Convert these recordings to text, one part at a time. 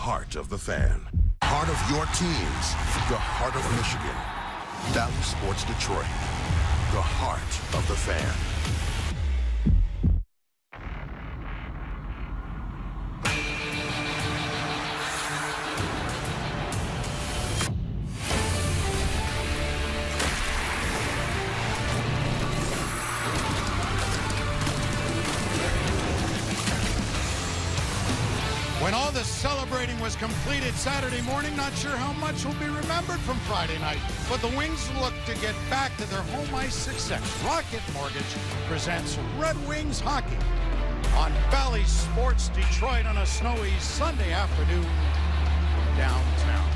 Heart of the fan. Heart of your teams. The heart of Michigan. Valley Sports Detroit. The heart of the fan. When all the celebrating was completed Saturday morning, not sure how much will be remembered from Friday night, but the Wings look to get back to their home ice success. Rocket Mortgage presents Red Wings Hockey on Valley Sports Detroit on a snowy Sunday afternoon downtown.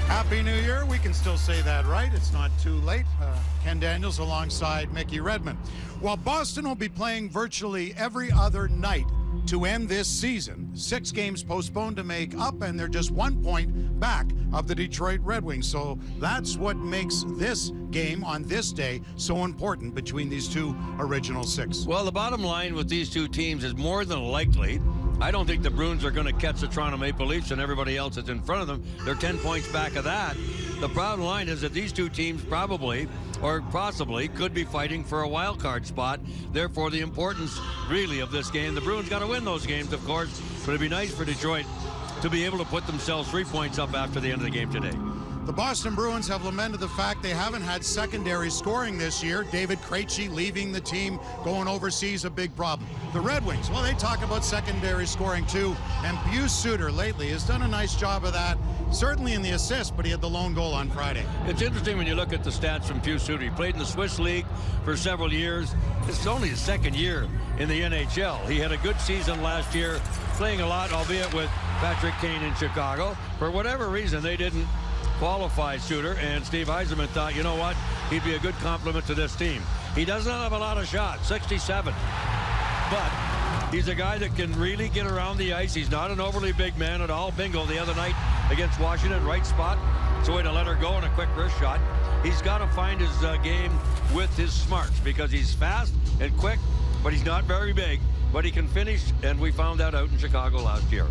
Happy New Year. We can still say that, right? It's not too late. Ken Daniels alongside Mickey Redmond. While Boston will be playing virtually every other night to end this season, 6 games postponed to make up, and they're just 1 point back of the Detroit Red Wings. So that's what makes this game on this day so important between these two original 6. Well, the bottom line with these two teams is more than likely, I don't think the Bruins are going to catch the Toronto Maple Leafs and everybody else that's in front of them. They're 10 points back of that. The bottom line is that these two teams probably or possibly could be fighting for a wild card spot. Therefore, the importance really of this game. The Bruins got to win those games, of course, but it'd be nice for Detroit to be able to put themselves 3 points up after the end of the game today. The Boston Bruins have lamented the fact they haven't had secondary scoring this year. David Krejci leaving the team, going overseas, a big problem. The Red Wings, well, they talk about secondary scoring too, and Pius Suter lately has done a nice job of that, certainly in the assist, but he had the lone goal on Friday. It's interesting when you look at the stats from Pius Suter. He played in the Swiss League for several years. This is only his second year in the NHL. He had a good season last year, playing a lot, albeit with Patrick Kane in Chicago. For whatever reason, they didn't qualify Suter, and Steve Yzerman thought, you know what, he'd be a good complement to this team. He doesn't have a lot of shots, 67, but he's a guy that can really get around the ice. He's not an overly big man at all. Bingo the other night against Washington, right spot, so way to let her go in a quick wrist shot. He's got to find his game with his smarts, because he's fast and quick, but he's not very big, but he can finish, and we found that out in Chicago last year.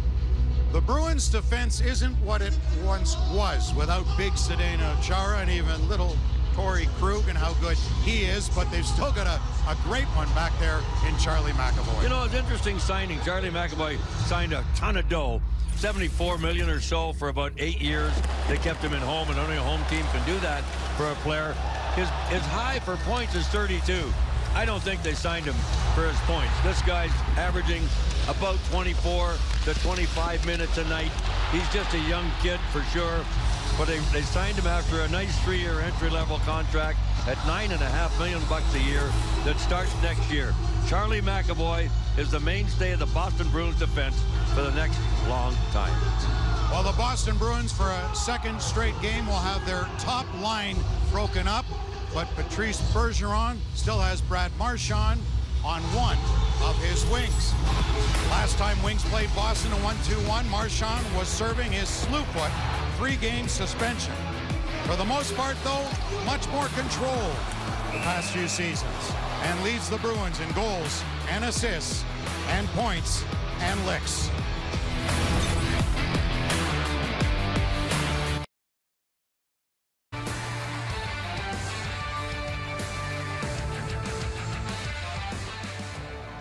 The Bruins' defense isn't what it once was without big Zdeno Chara and even little Torrey Krug and how good he is, but they've still got a great one back there in Charlie McAvoy. You know, it's interesting signing. Charlie McAvoy signed a ton of dough, $74 million or so for about 8 years. They kept him at home, and only a home team can do that for a player. His high for points is 32. I don't think they signed him for his points. This guy's averaging about 24 to 25 minutes a night. He's just a young kid for sure, but they signed him after a nice 3-year entry-level contract at $9.5 million a year that starts next year. Charlie McAvoy is the mainstay of the Boston Bruins defense for the next long time. Well, the Boston Bruins, for a second straight game, will have their top line broken up, but Patrice Bergeron still has Brad Marchand on one of his wings. Last time Wings played Boston in 1-2-1, Marchand was serving his slew foot 3-game suspension. For the most part, though, much more control the past few seasons, and leads the Bruins in goals and assists and points and licks.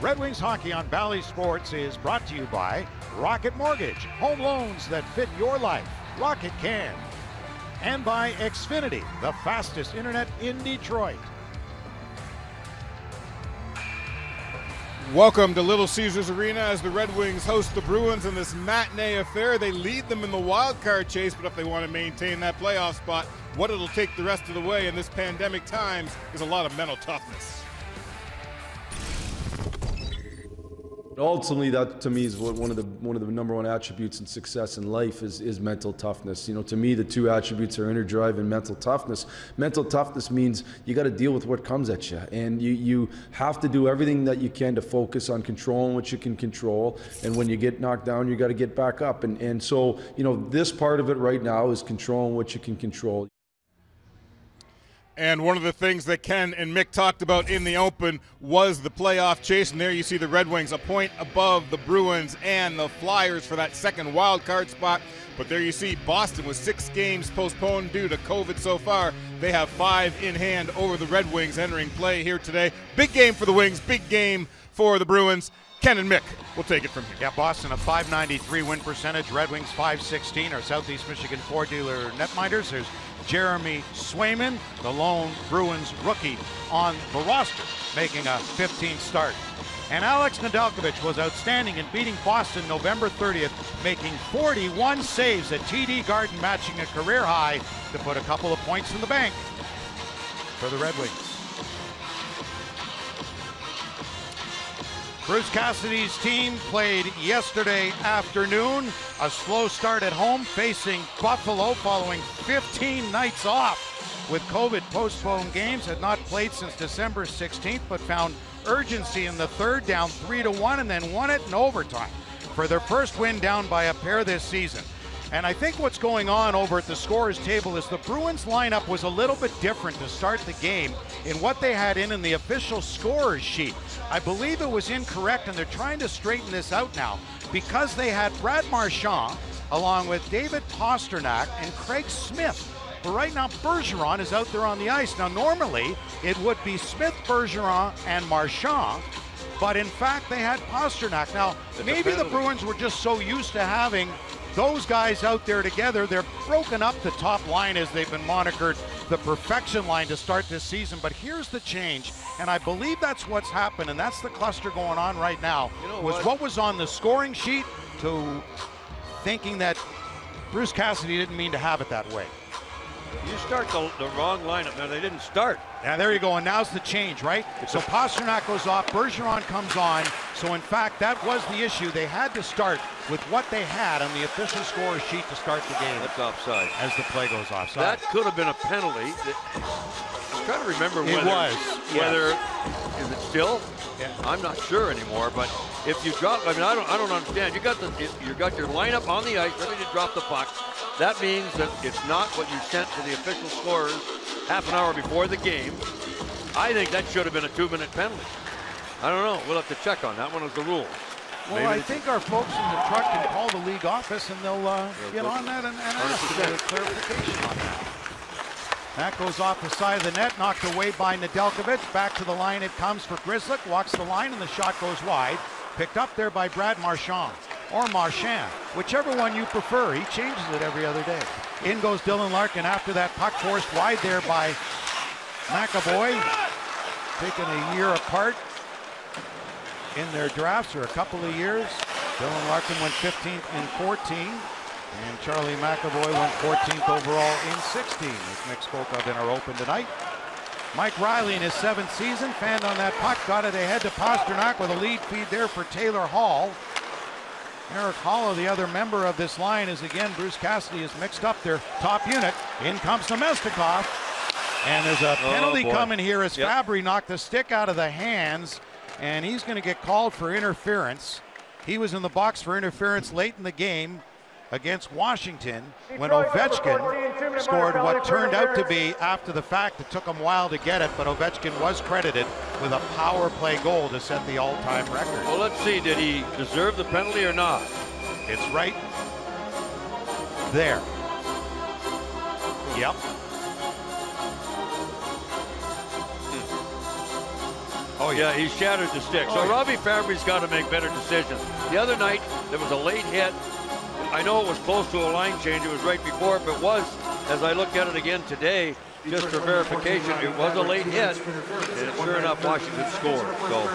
Red Wings Hockey on Valley Sports is brought to you by Rocket Mortgage, home loans that fit your life. Rocket can. And by Xfinity, the fastest internet in Detroit. Welcome to Little Caesars Arena as the Red Wings host the Bruins in this matinee affair. They lead them in the wild card chase, but if they want to maintain that playoff spot, what it'll take the rest of the way in this pandemic times is a lot of mental toughness. Ultimately, that to me is one of the number one attributes in success in life is mental toughness. You know, to me, the two attributes are inner drive and mental toughness. Mental toughness means you got to deal with what comes at you, and you have to do everything that you can to focus on controlling what you can control. And when you get knocked down, you got to get back up. And so, you know, this part of it right now is controlling what you can control. And one of the things that Ken and Mick talked about in the open was the playoff chase. And there you see the Red Wings a point above the Bruins and the Flyers for that second wild card spot. But there you see Boston with 6 games postponed due to COVID so far. They have 5 in hand over the Red Wings entering play here today. Big game for the Wings, big game for the Bruins. Ken and Mick will take it from here. Yeah, Boston a .593 win percentage, Red Wings .516. Our Southeast Michigan Ford dealer netminders. There's Jeremy Swayman, the lone Bruins rookie on the roster, making a 15th start. And Alex Nedeljkovic was outstanding in beating Boston November 30th, making 41 saves at TD Garden, matching a career high to put a couple of points in the bank for the Red Wings. Bruce Cassidy's team played yesterday afternoon. A slow start at home facing Buffalo following 15 nights off with COVID postponed games. Had not played since December 16th, but found urgency in the third, down 3-1, and then won it in overtime for their first win down by a pair this season. And I think what's going on over at the scorer's table is the Bruins lineup was a little bit different to start the game in what they had in the official scorer's sheet. I believe it was incorrect, and they're trying to straighten this out now because they had Brad Marchand along with David Pastrnak and Craig Smith. But right now, Bergeron is out there on the ice. Now, normally, it would be Smith, Bergeron, and Marchand, but in fact, they had Pastrnak. Now, maybe the Bruins were just so used to having those guys out there together. They're broken up the top line, as they've been monikered the perfection line to start this season. But here's the change, and I believe that's what's happened, and that's the cluster going on right now. You know what was on the scoring sheet to thinking that Bruce Cassidy didn't mean to have it that way. You start the wrong lineup. Now, they didn't start. Yeah, there you go, and now's the change, right? So Pastrnak goes off, Bergeron comes on. So in fact, that was the issue. They had to start with what they had on the official score sheet to start the game. That's offside. As the play goes offside. That could have been a penalty. I'm trying to remember whether is it still? Yeah. I'm not sure anymore. But if you drop, I mean, I don't understand. You got your lineup on the ice, ready to drop the puck. That means that it's not what you sent to the official scorers half an hour before the game. I think that should have been a 2-minute penalty. I don't know. We'll have to check on that one as the rule. Well, I think our folks in the truck can call the league office, and they'll get on that and ask for clarification on that. That goes off the side of the net, knocked away by Nedeljkovic. Back to the line it comes for Grzelcyk. Walks the line, and the shot goes wide. Picked up there by Brad Marchand. Or Marchand, whichever one you prefer. He changes it every other day. In goes Dylan Larkin after that puck, forced wide there by McAvoy. Taken a year apart in their drafts, or a couple of years. Dylan Larkin went 15th in 14, and Charlie McAvoy went 14th overall in 16, as Mick spoke of in our open tonight. Mike Riley in his 7th season, fanned on that puck, got it ahead to Pastrnak with a lead feed there for Taylor Hall. Eric Hollow, the other member of this line, is again, Bruce Cassidy has mixed up their top unit. In comes Namestnikov, and there's a penalty coming here as Fabry knocked the stick out of the hands, and he's going to get called for interference. He was in the box for interference late in the game against Washington when Ovechkin scored what turned out to be, after the fact, it took him a while to get it, but Ovechkin was credited with a power play goal to set the all-time record. Well, let's see, did he deserve the penalty or not? It's right there. Yep. Oh yeah, he shattered the stick. So Robbie Fabry's got to make better decisions. The other night, there was a late hit. I know it was close to a line change. It was right before, but it was, as I look at it again today, just for verification, it was a late hit, and sure enough, Washington scored. So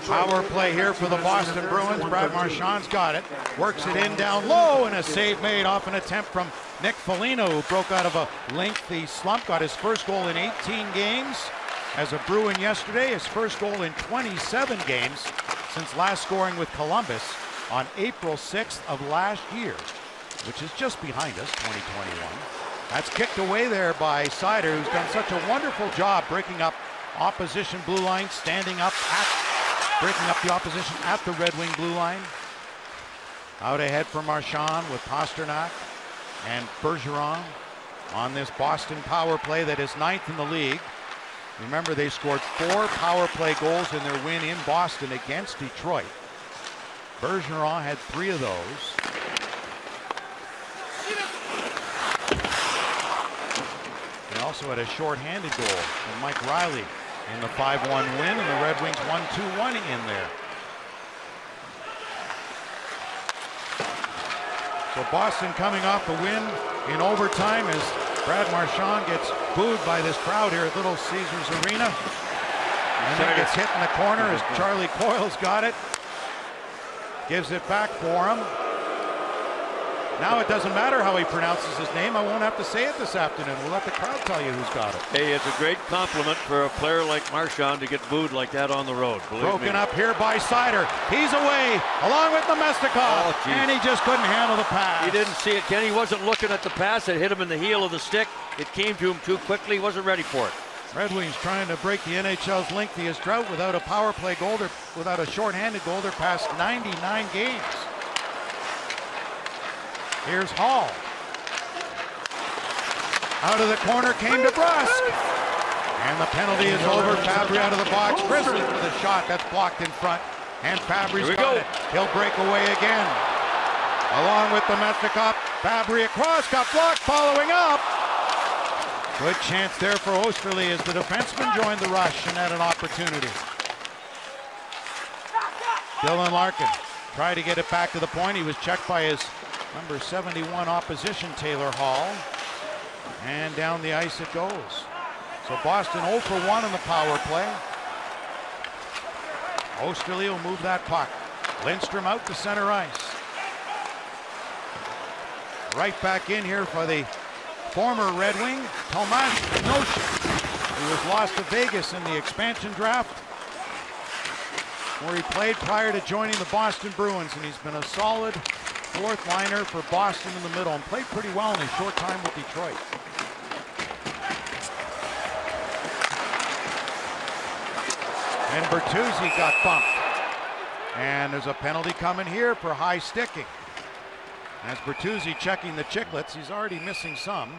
power play here for the Boston Bruins. Brad Marchand's got it. Works it in down low, and a save made off an attempt from Nick Foligno, who broke out of a lengthy slump. Got his first goal in 18 games as a Bruin yesterday. His first goal in 27 games since last scoring with Columbus on April 6th of last year, which is just behind us, 2021. That's kicked away there by Seider, who's done such a wonderful job breaking up opposition blue line, standing up breaking up the opposition at the Red Wing blue line. Out ahead for Marchand with Pastrnak and Bergeron. on this Boston power play that is 9th in the league. Remember, they scored 4 power play goals in their win in Boston against Detroit. Bergeron had 3 of those. They also had a shorthanded goal from Mike Riley in the 5-1 win, and the Red Wings won 2-1 in there. So Boston coming off the win in overtime as Brad Marchand gets booed by this crowd here at Little Caesars Arena. And then gets hit in the corner as Charlie Coyle's got it. Gives it back for him. Now it doesn't matter how he pronounces his name. I won't have to say it this afternoon. We'll let the crowd tell you who's got it. Hey, it's a great compliment for a player like Marchand to get booed like that on the road. Broken up here by Seider. He's away along with Namestnikov. Oh, and he just couldn't handle the pass. He didn't see it, Ken. He wasn't looking at the pass. It hit him in the heel of the stick. It came to him too quickly. He wasn't ready for it. Red Wings trying to break the NHL's lengthiest drought without a power play goal. Without a shorthanded goal. They're past 99 games. Here's Hall. Out of the corner came DeBrusk. And the penalty is over. Fabry out of the box. Grizzly with a shot that's blocked in front. And Fabry's got it. He'll break away again. Along with the Namestnikov. Fabry across. Got blocked. Following up. Good chance there for Osterley as the defenseman joined the rush and had an opportunity. Dylan Larkin tried to get it back to the point. He was checked by his number 71 opposition, Taylor Hall. And down the ice it goes. So Boston 0 for 1 on the power play. Osterley will move that puck. Lindstrom out to center ice. Right back in here for the former Red Wing, Tomas Notion, who was lost to Vegas in the expansion draft, where he played prior to joining the Boston Bruins, and he's been a solid 4th liner for Boston in the middle and played pretty well in his short time with Detroit. And Bertuzzi got bumped. And there's a penalty coming here for high sticking. As Bertuzzi checking the chiclets, he's already missing some.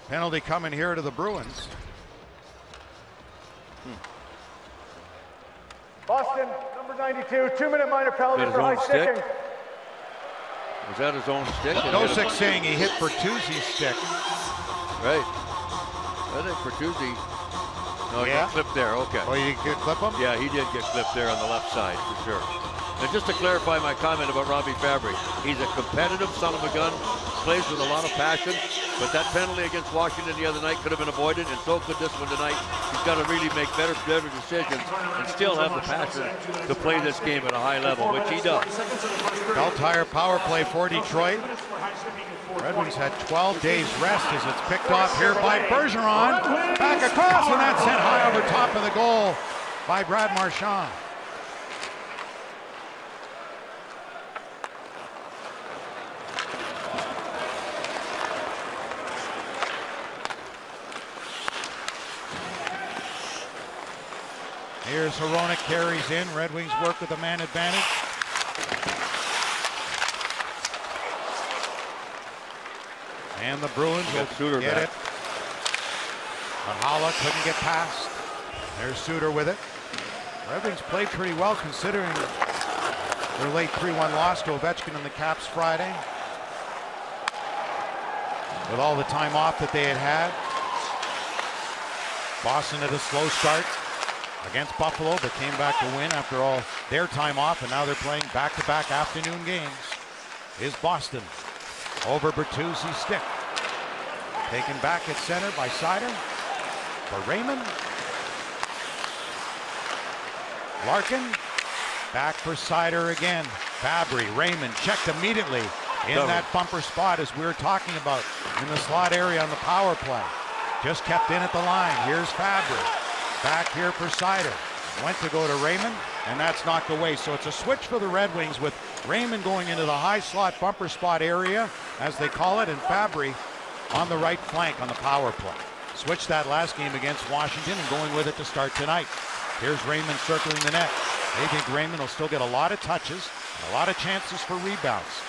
Penalty coming here to the Bruins. Boston, number 92, 2-minute minor penalty for high sticking. Was that his own stick? Nosek saying he hit Bertuzzi's stick. Right. I think Bertuzzi. No, he got clipped there. Okay. Oh, you could clip him? Yeah, he did get clipped there on the left side for sure. And just to clarify my comment about Robbie Fabry, he's a competitive son of a gun, plays with a lot of passion, but that penalty against Washington the other night could have been avoided, and so could this one tonight. He's got to really make better decisions and still have the passion to play this game at a high level, which he does. Bell Tire power play for Detroit. Red Wings had 12 days rest as it's picked off here by Bergeron. Back across, and that's sent high over top of the goal by Brad Marchand. Here's Hronek, carries in. Red Wings work with a man advantage. And the Bruins will get it. But Haula couldn't get past. There's Suter with it. Red Wings played pretty well considering their late 3-1 loss to Ovechkin and the Caps Friday. With all the time off that they had had. Boston had a slow start against Buffalo, but came back to win after all their time off, and now they're playing back-to-back afternoon games. Is Boston over Bertuzzi's stick. Taken back at center by Seider. For Raymond. Larkin. Back for Seider again. Fabry, Raymond checked immediately in that bumper spot as we were talking about in the slot area on the power play. Just kept in at the line. Here's Fabry. Back here for Seider. Went to go to Raymond, and that's knocked away. So it's a switch for the Red Wings with Raymond going into the high slot bumper spot area, as they call it, and Fabry on the right flank on the power play. Switched that last game against Washington and going with it to start tonight. Here's Raymond circling the net. They think Raymond will still get a lot of touches, a lot of chances for rebounds.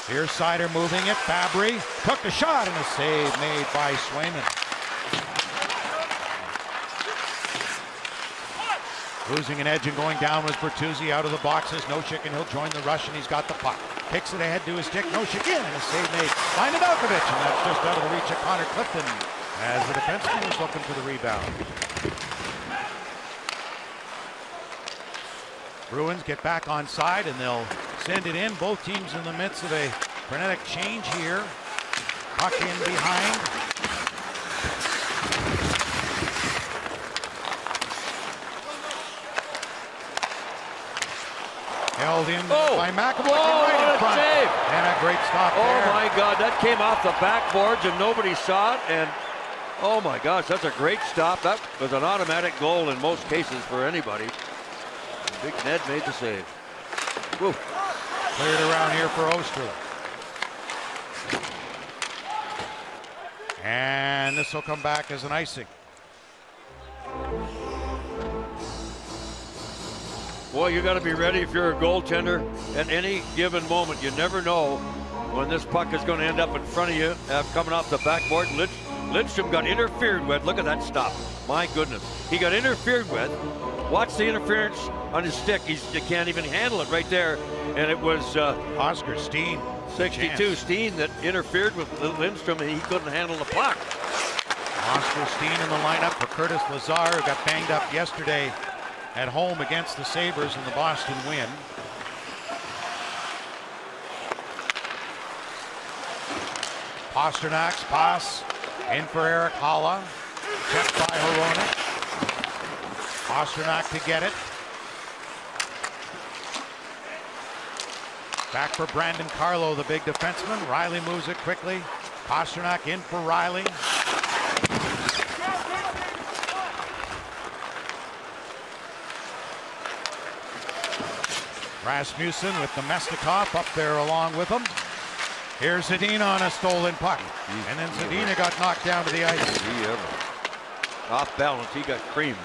Here's Sider moving it. Fabry took the shot and a save made by Swayman. Losing an edge and going down was Bertuzzi out of the boxes. Nosek, and he'll join the rush, and he's got the puck. Kicks it ahead to his stick. Nosek in, and a save made by Nedeljkovic, and that's just out of the reach of Connor Clifton as the defenseman was looking for the rebound. Bruins get back on side, and they'll send it in. Both teams in the midst of a frenetic change here. Puck in behind. Held in by McAvoy. Right in front. Save. And a great stop there. Oh my God, that came off the backboards and nobody saw it. And oh my gosh, that's a great stop. That was an automatic goal in most cases for anybody. Big Ned made the save. Woo. Cleared around here for Osterley. And this will come back as an icing. Boy, you got to be ready if you're a goaltender at any given moment. You never know when this puck is going to end up in front of you coming off the backboard. Lindstrom got interfered with. Look at that stop. My goodness. He got interfered with. Watch the interference on his stick. He can't even handle it right there. And it was Oscar Steen. 62 Steen that interfered with Lindstrom, and he couldn't handle the puck. Oscar Steen in the lineup for Curtis Lazar, who got banged up yesterday at home against the Sabres in the Boston win. Pasternak's pass in for Eric Halla. Checked by Hronek. Pasternak to get it. Back for Brandon Carlo, the big defenseman. Riley moves it quickly. Pasternak in for Riley. Rasmussen with the Mestikov up there along with him. Here's Zadina on a stolen puck. And then Zadina got knocked down to the ice. Off balance, he got creamed.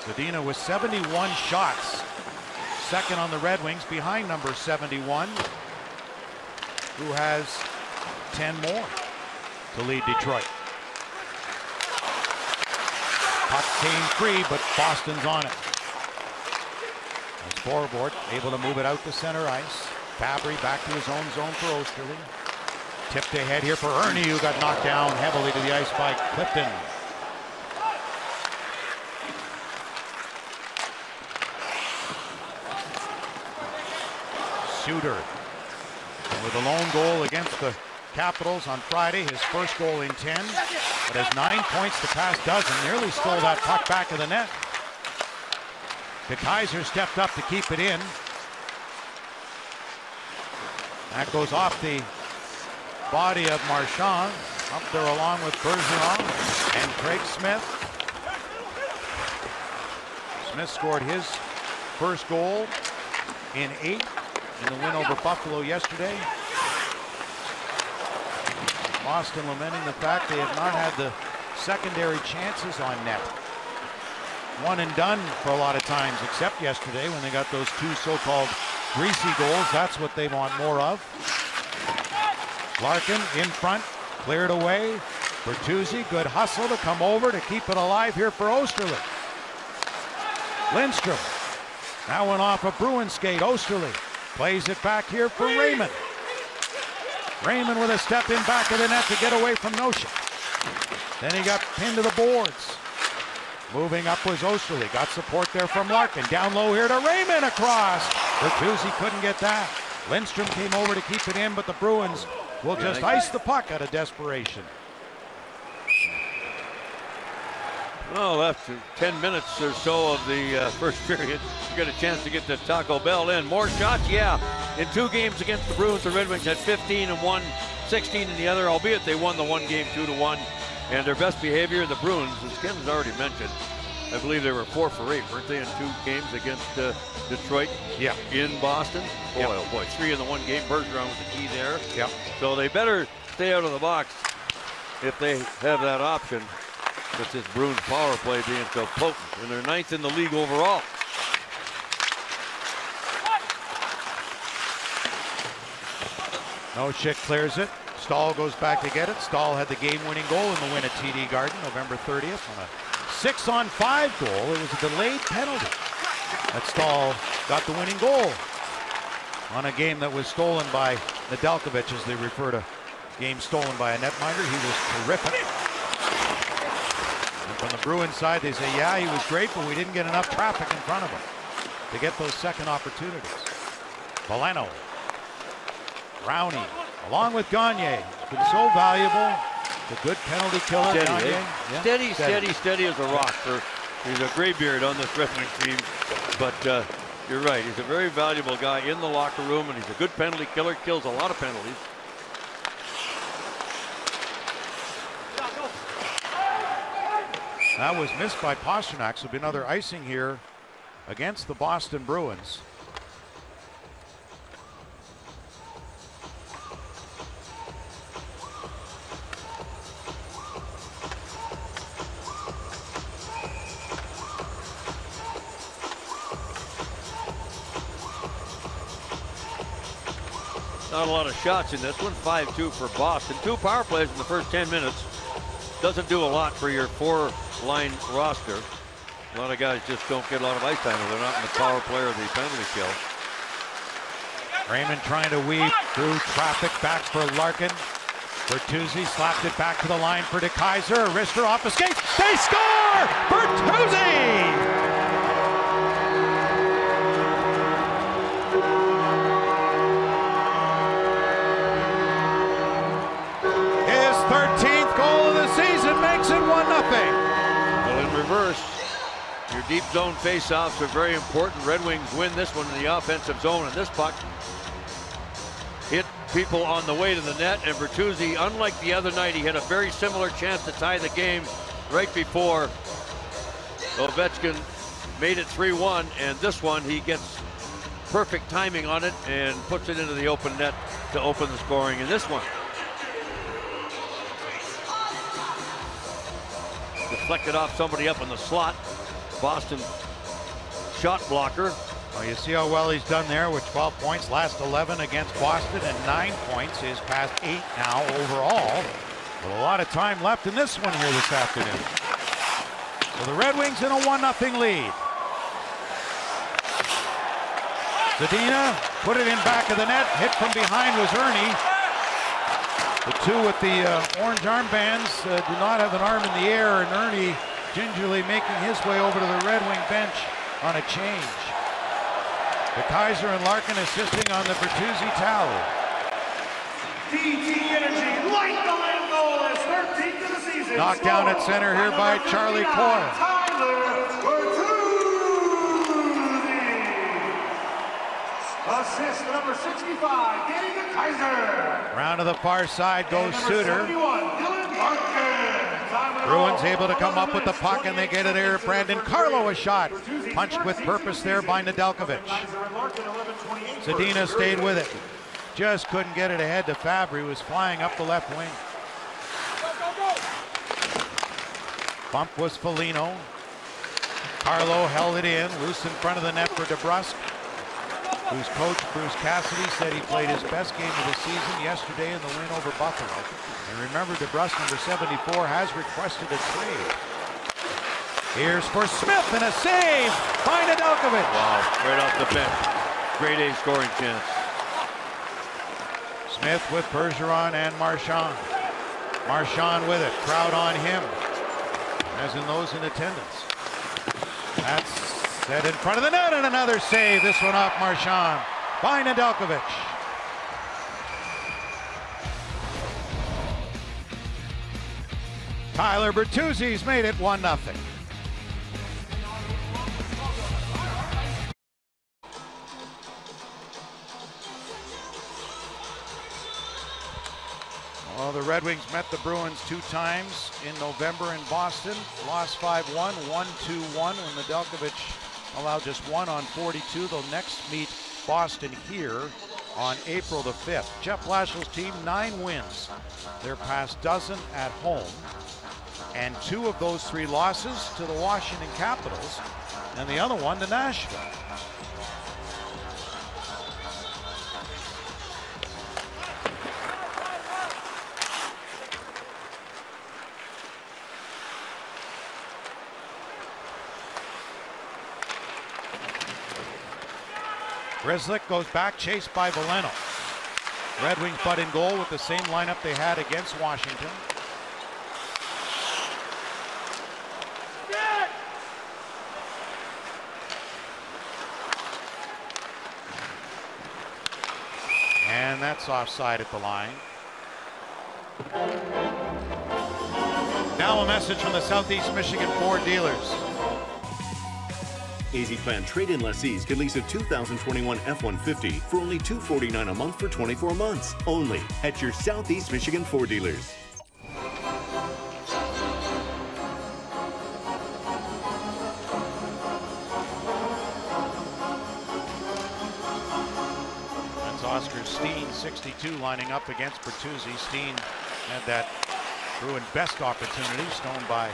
Zadina with 71 shots. Second on the Red Wings behind number 71, who has 10 more to lead Detroit. Puck came free, but Boston's on it. As scoreboard, able to move it out to center ice. Fabry back to his own zone for Osterley. Tipped ahead here for Ernie, who got knocked down heavily to the ice by Clifton. Suter with a lone goal against the Capitals on Friday, his first goal in 10, but has 9 points to pass dozen. Nearly stole that puck back of the net. De Keyser stepped up to keep it in. That goes off the body of Marchand, up there along with Bergeron and Craig Smith. Smith scored his first goal in 8 in the win over Buffalo yesterday. Boston lamenting the fact they have not had the secondary chances on net. One and done for a lot of times, except yesterday when they got those two so-called greasy goals. That's what they want more of. Larkin in front, cleared away. Bertuzzi, good hustle to come over to keep it alive here for Osterley. Lindstrom. That went off a Bruin skate. Osterley plays it back here for Raymond. Raymond with a step in back of the net to get away from Nosek. Then he got pinned to the boards. Moving up was Osterley. Got support there from Larkin. Down low here to Raymond across. Bertuzzi couldn't get that. Lindstrom came over to keep it in, but the Bruins will just ice the puck out of desperation. Well, after 10 minutes or so of the first period, you get a chance to get the Taco Bell in. More shots, yeah. In 2 games against the Bruins, the Red Wings had 15 in one, 16 in the other, albeit they won the one game 2-1. And their best behavior, the Bruins, as Ken has already mentioned, I believe they were 4 for 8, weren't they, in 2 games against Detroit? Yeah. In Boston? Boy, yep. Oh boy, 3 in the one game. Bergeron was the key there. Yep. So they better stay out of the box if they have that option, with this Bruins power play being so potent. And they're 9th in the league overall. Noshik clears it. Stahl goes back to get it. Stahl had the game-winning goal in the win at TD Garden, November 30th, on a 6-on-5 goal. It was a delayed penalty. That Stahl got the winning goal on a game that was stolen by Nedeljkovic, as they refer to games stolen by a netminder. He was terrific. And from the Bruins side, they say, yeah, he was great, but we didn't get enough traffic in front of him to get those second opportunities. Valeno. Rowney, along with Gagne. It's been so valuable. The good penalty killer, Steady, Gagne. Yeah. Steady as a rock. He's a graybeard on this Red Wing team, but you're right. He's a very valuable guy in the locker room, and he's a good penalty killer. Kills a lot of penalties. That was missed by Pastrnak, so there'll be another icing here against the Boston Bruins. Not a lot of shots in this one. 5-2 for Boston. 2 power plays in the first 10 minutes. Doesn't do a lot for your 4-line roster. A lot of guys just don't get a lot of ice time if they're not in the power play or the penalty kill. Raymond trying to weave through traffic back for Larkin. Bertuzzi slapped it back to the line for DeKeyser. Wrister off the skate. They score! Bertuzzi! His 13th goal of the season makes it 1-0. Well, in reverse, your deep zone faceoffs are very important. Red Wings win this one in the offensive zone, and this puck hit people on the way to the net, and Bertuzzi, unlike the other night, he had a very similar chance to tie the game right before Ovechkin made it 3-1, and this one he gets perfect timing on it and puts it into the open net to open the scoring in this one. Deflected off somebody up in the slot. Boston shot blocker. Well, you see how well he's done there with 12 points, last 11 against Boston, and 9 points, his past 8 now overall. With a lot of time left in this one here this afternoon. So the Red Wings in a 1-0 lead. Zadina put it in back of the net. Hit from behind was Ernie. The two with the orange armbands do not have an arm in the air, and Ernie gingerly making his way over to the Red Wing bench on a change. DeKeyser and Larkin assisting on the Bertuzzi tally. DT Energy, light the line goal is 13th of the season. Knocked down at center here by Charlie Coyle. Tyler Bertuzzi. Assist number 65, Danny DeKeyser. Round to the far side goes Suter. Bruins able to come up with the puck, and they get it there. Brandon Carlo a shot. Punched with purpose there by Nedeljkovic. Zadina stayed with it. Just couldn't get it ahead to Fabry, was flying up the left wing. Bump was Foligno. Carlo held it in, loose in front of the net for DeBrusk, whose coach Bruce Cassidy said he played his best game of the season yesterday in the win over Buffalo. And remember, DeBrusk, number 74, has requested a trade. Here's for Smith, and a save by Nedeljkovic. Wow, right off the bench. Grade A scoring chance. Smith with Bergeron and Marchand. Marchand with it, crowd on him, as in those in attendance. That's set in front of the net, and another save, this one off Marchand by Nedeljkovic. Tyler Bertuzzi's made it 1-0. Well, the Red Wings met the Bruins 2 times in November in Boston. Lost 5-1, 1-2-1 when Nedeljkovic allowed just 1 on 42. They'll next meet Boston here on April the 5th. Jeff Blashill's team, 9 wins. Their past dozen at home. And 2 of those 3 losses to the Washington Capitals, and the other one to Nashville. Grzelcyk goes back, chased by Veleno. Red Wings butt in goal with the same lineup they had against Washington. And that's offside at the line. Now a message from the Southeast Michigan Ford dealers. Easy Plan trade-in lessees can lease a 2021 F-150 for only $249 a month for 24 months. Only at your Southeast Michigan Ford dealers. That's Oscar Steen, 62, lining up against Bertuzzi. Steen had that Bruin best opportunity, stoned by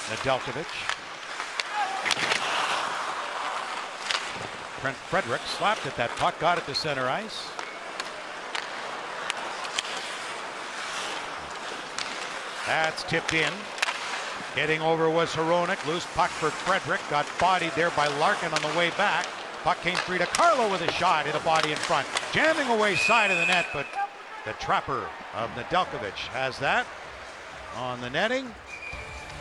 Nedeljkovic. Trent Frederick slapped at that puck, got it to center ice. That's tipped in. Getting over was Hronek. Loose puck for Frederick. Got bodied there by Larkin on the way back. Puck came free to Carlo with a shot in a body in front. Jamming away side of the net, but the trapper of Nedeljkovic has that on the netting.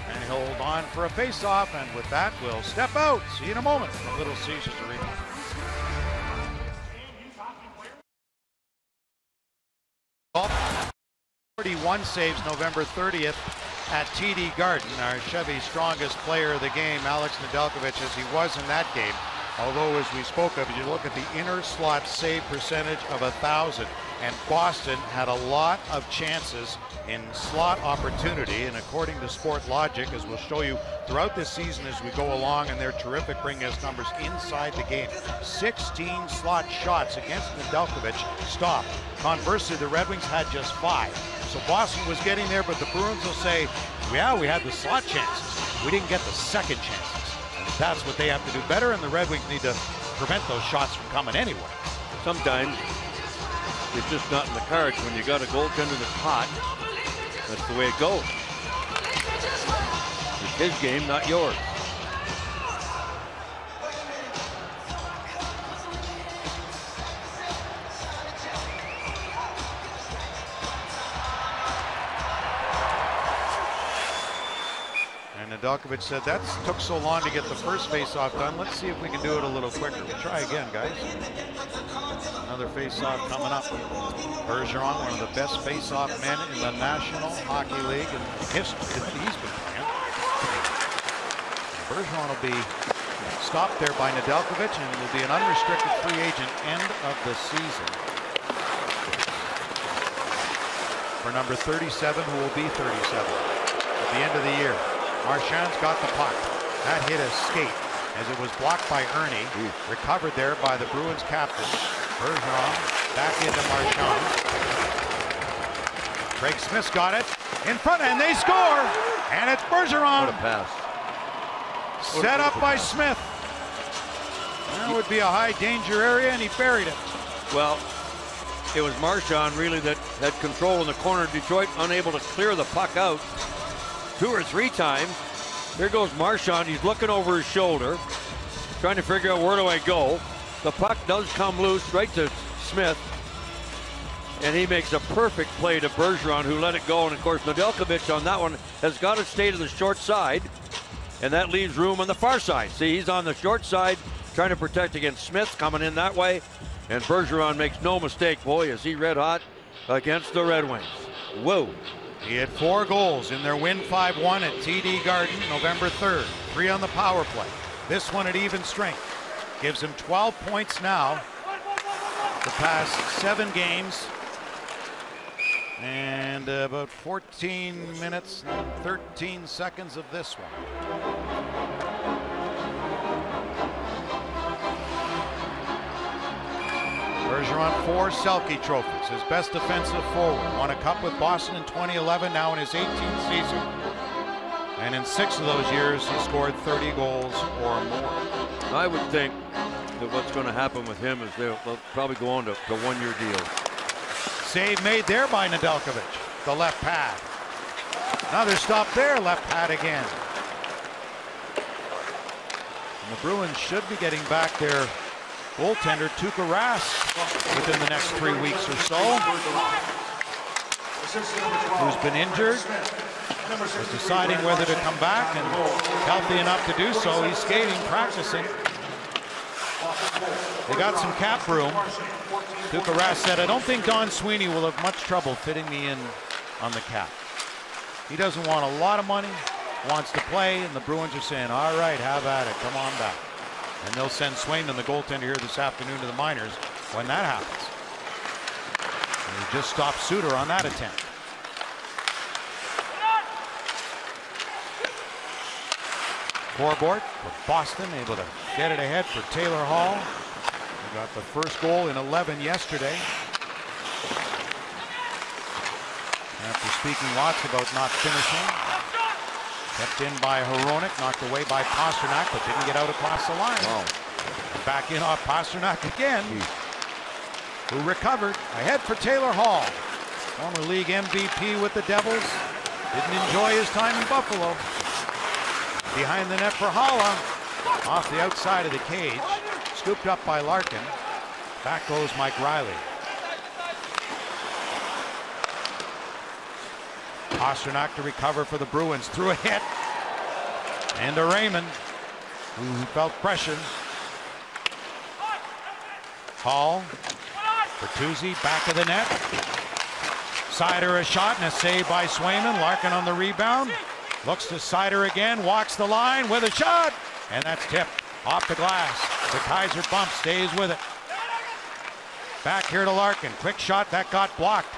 And he'll hold on for a face-off, and with that, we'll step out. See you in a moment from Little Caesars Arena. Oh, 41 saves November 30th at TD Garden. Our Chevy's strongest player of the game, Alex Nedeljkovic, as he was in that game. Although, as we spoke of, you look at the inner slot save percentage of 1,000, and Boston had a lot of chances in slot opportunity, and according to Sport Logic, as we'll show you throughout this season as we go along, and they're terrific bringing us numbers inside the game. 16 slot shots against Nedeljkovic stopped. Conversely, the Red Wings had just 5. So Boston was getting there, but the Bruins will say, yeah, we had the slot chances. We didn't get the second chances. And that's what they have to do better, and the Red Wings need to prevent those shots from coming anyway. Sometimes it's just not in the cards when you got a goaltender that's hot. That's the way it goes. It's his game, not yours. And Nedeljkovic said that took so long to get the first face-off done. Let's see if we can do it a little quicker. We'll try again, guys. Another face-off coming up. Bergeron, one of the best face-off men in the National Hockey League in history that he's been playing. Bergeron will be stopped there by Nedeljkovic and will be an unrestricted free agent end of the season. For number 37, who will be 37 at the end of the year. Marchand's got the puck. That hit a skate as it was blocked by Ernie. Recovered there by the Bruins captain. Bergeron back into Marchand. Craig Smith's got it in front, and they score. And it's Bergeron. What a pass. Set up by Smith. That would be a high danger area, and he buried it. Well, it was Marchand really that had control in the corner of Detroit, unable to clear the puck out 2 or 3 times. There goes Marchand. He's looking over his shoulder, trying to figure out where do I go. The puck does come loose right to Smith, and he makes a perfect play to Bergeron, who let it go. And of course, Nedeljkovic on that one has got to stay to the short side, and that leaves room on the far side. See, he's on the short side trying to protect against Smith coming in that way, and Bergeron makes no mistake. Boy, is he red hot against the Red Wings. Whoa. He had 4 goals in their win 5-1 at TD Garden November 3rd. 3 on the power play. This one at even strength. Gives him 12 points now. The past 7 games. And about 14 minutes, 13 seconds of this one. Bergeron 4 Selke trophies, his best defensive forward. Won a cup with Boston in 2011, now in his 18th season. And in 6 of those years, he scored 30 goals or more. I would think that what's going to happen with him is they'll probably go on to 1-year deal. Save made there by Nedeljkovic, the left pad. Another stop there, left pad again. And the Bruins should be getting back their goaltender Tuukka Rask within the next 3 weeks or so, who's been injured, is deciding whether to come back, and healthy enough to do so. He's skating, practicing. They got some cap room. Tuukka Rask said, "I don't think Don Sweeney will have much trouble fitting me in on the cap." He doesn't want a lot of money, wants to play, and the Bruins are saying, "All right, have at it, come on back." And they'll send Swayman, the goaltender, here this afternoon to the minors when that happens. And he just stopped Suter on that attempt. Scoreboard for Boston, able to get it ahead for Taylor Hall. He got the first goal in 11 yesterday. After speaking lots about not finishing. Kept in by Hronek, knocked away by Pastrnak, but didn't get out across the line. Wow. Back in off Pastrnak again, who recovered. Ahead for Taylor Hall. Former league MVP with the Devils. Didn't enjoy his time in Buffalo. Behind the net for Haula. Off the outside of the cage. Scooped up by Larkin. Back goes Mike Riley. Pastrnak to recover for the Bruins. Through a hit. And to Raymond, who felt pressure. Hall. Bertuzzi back of the net. Seider a shot and a save by Swayman. Larkin on the rebound. Looks to Seider again. Walks the line with a shot. And that's tipped off the glass. The Kaiser bump stays with it. Back here to Larkin. Quick shot that got blocked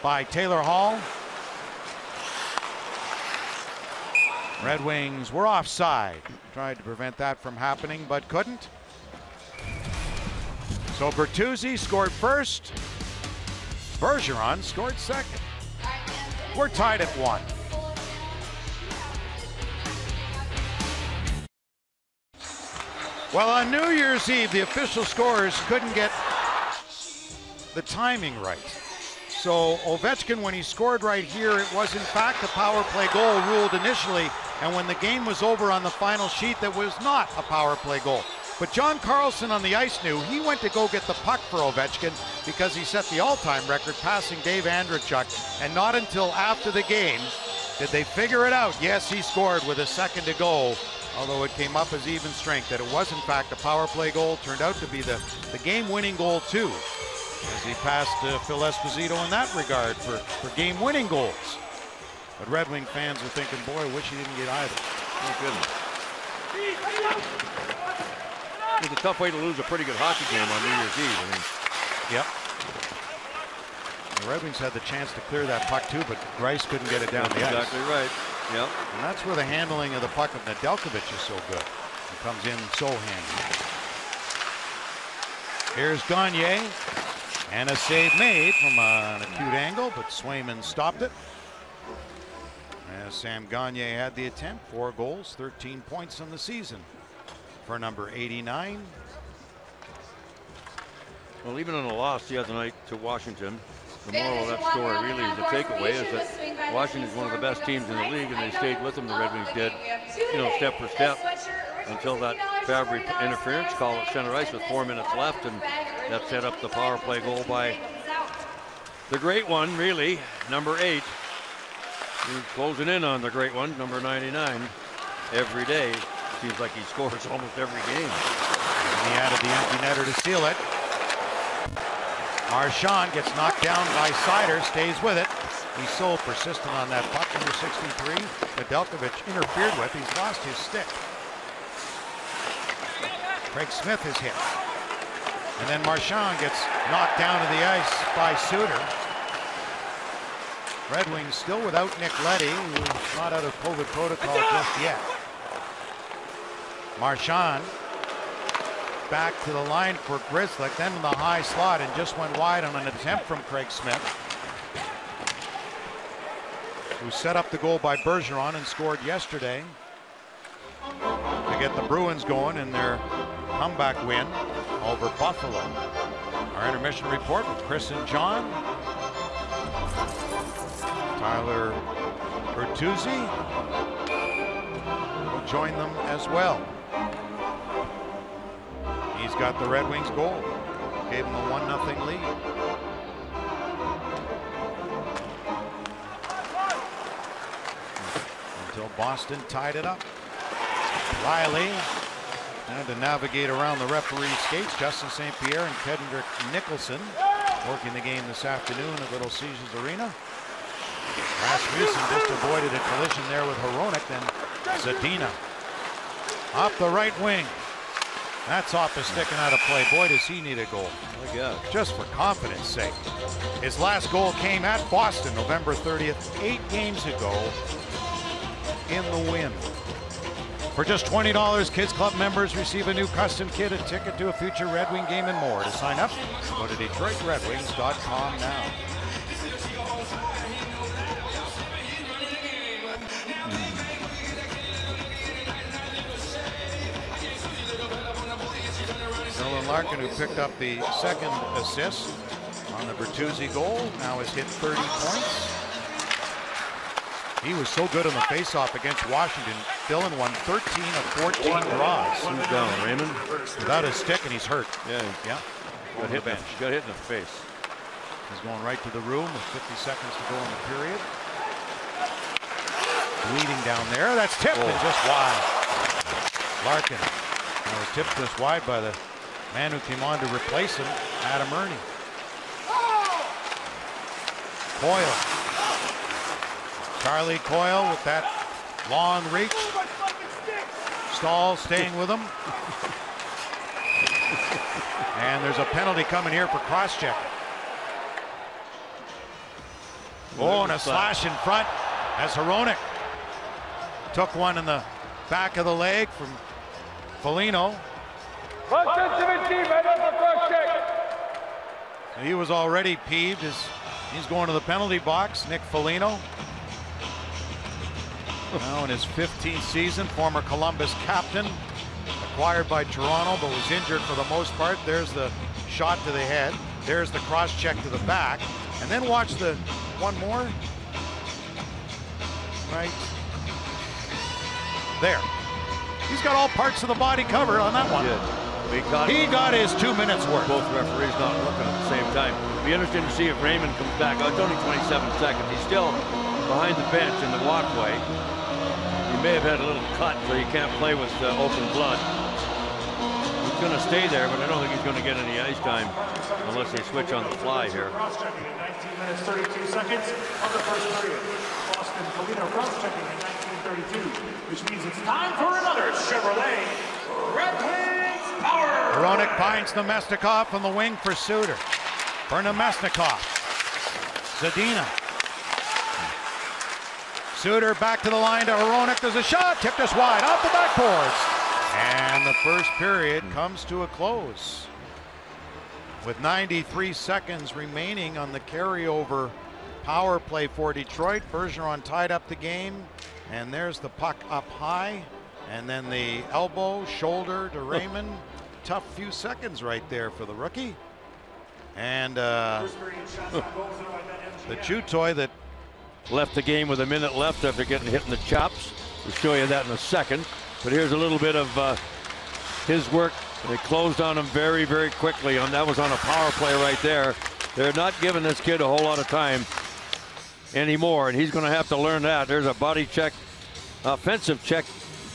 by Taylor Hall. Red Wings were offside. Tried to prevent that from happening, but couldn't. So Bertuzzi scored first. Bergeron scored second. We're tied at 1. Well, on New Year's Eve, the official scorers couldn't get the timing right. So Ovechkin, when he scored right here, it was in fact a power play goal ruled initially. And when the game was over on the final sheet, that was not a power play goal. But John Carlson on the ice knew he went to go get the puck for Ovechkin because he set the all-time record passing Dave Andreychuk. And not until after the game did they figure it out. Yes, he scored with a second to go, although it came up as even strength, that it was in fact a power play goal. Turned out to be the game-winning goal too, as he passed Phil Esposito in that regard for game-winning goals. But Red Wing fans are thinking, boy, I wish he didn't get either. Oh, goodness. It was a tough way to lose a pretty good hockey game on New Year's Eve. I mean. Yep. The Red Wings had the chance to clear that puck too, but Greiss couldn't get it down the ice. Exactly right. Yep. And that's where the handling of the puck of Nedeljkovic is so good. It comes in so handy. Here's Gagne. And a save made from an acute angle, but Swayman stopped it. As Sam Gagne had the attempt, 4 goals, 13 points on the season for number 89. Well, even on a loss the other night to Washington, the moral of that story really is the takeaway is that Washington is one of the best teams in the league, and they stayed with them. The Red Wings did, step for step until that Fabry interference call at center ice with 4 minutes left, and that set up the power play goal by the great one, really, number 8. He's closing in on the great one, number 99, every day. Seems like he scores almost every game. And he added the empty netter to seal it. Marchand gets knocked down by Seider, stays with it. He's so persistent on that puck, number 63. Nedeljkovic interfered with. He's lost his stick. Craig Smith is hit. And then Marchand gets knocked down to the ice by Suter. Red Wings still without Nick Leddy, who's not out of COVID protocol just yet. Marchand back to the line for Grzelcyk, then in the high slot, and just went wide on an attempt from Craig Smith, who set up the goal by Bergeron and scored yesterday to get the Bruins going in their comeback win over Buffalo. Our intermission report with Chris and John. Tyler Bertuzzi will join them as well. He's got the Red Wings goal. Gave him a 1-0 lead. Until Boston tied it up. Riley and to navigate around the referee's skates. Justin St. Pierre and Kendrick Nicholson working the game this afternoon at Little Caesars Arena. Rasmussen just avoided a collision there with Hronek. Then Zadina off the right wing. That's off the stick and out of play. Boy, does he need a goal. My God. Just for confidence sake. His last goal came at Boston November 30th, 8 games ago in the win. For just $20, Kids Club members receive a new custom kit, a ticket to a future Red Wing game, and more. To sign up, go to DetroitRedWings.com now. Nolan Larkin, who picked up the second assist on the Bertuzzi goal, now has hit 30 points. He was so good on the faceoff against Washington. Dillon won 13 of 14 draws. Who's down, Raymond? Without his stick, and he's hurt. Yeah. Got hit in the face. He's going right to the room with 50 seconds to go in the period. Bleeding down there. That's tipped and just wide. Larkin. That was tipped just wide by the man who came on to replace him, Adam Ernie. Coyle. Charlie Coyle with that long reach. Stahl staying with him. And there's a penalty coming here for cross-check. Oh, and a slash in front as Hronek took one in the back of the leg from Foligno. He was already peeved as he's going to the penalty box. Nick Foligno. Now in his 15th season, former Columbus captain, acquired by Toronto, but was injured for the most part. There's the shot to the head. There's the cross check to the back. And then watch the one more. Right there. He's got all parts of the body covered on that one. He got his 2 minutes worth. Both referees not looking at the same time. It'll be interesting to see if Raymond comes back. Oh, it's only 27 seconds. He's still behind the bench in the walkway. He may have had a little cut, so you can't play with open blood. He's going to stay there, but I don't think he's going to get any ice time unless they switch on the fly here. 19 minutes, 32 seconds of the first period. Boston Foligno cross-checking at 19:32, which means it's time for another Chevrolet Red Wings Power. Hronek finds Nemesnikov on the wing for Suter. For Nemesnikov. Zadina. Suter back to the line to Hronek. There's a shot. Tipped us wide off the backboards. And the first period comes to a close. With 93 seconds remaining on the carryover power play for Detroit. Bergeron tied up the game. And there's the puck up high. And then the elbow, shoulder to Raymond. Tough few seconds right there for the rookie. And the chew toy that left the game with a minute left after getting hit in the chops. We'll show you that in a second. But here's a little bit of his work. They closed on him very, very quickly. That was on a power play right there. They're not giving this kid a whole lot of time anymore, and he's going to have to learn that. There's a body check, offensive check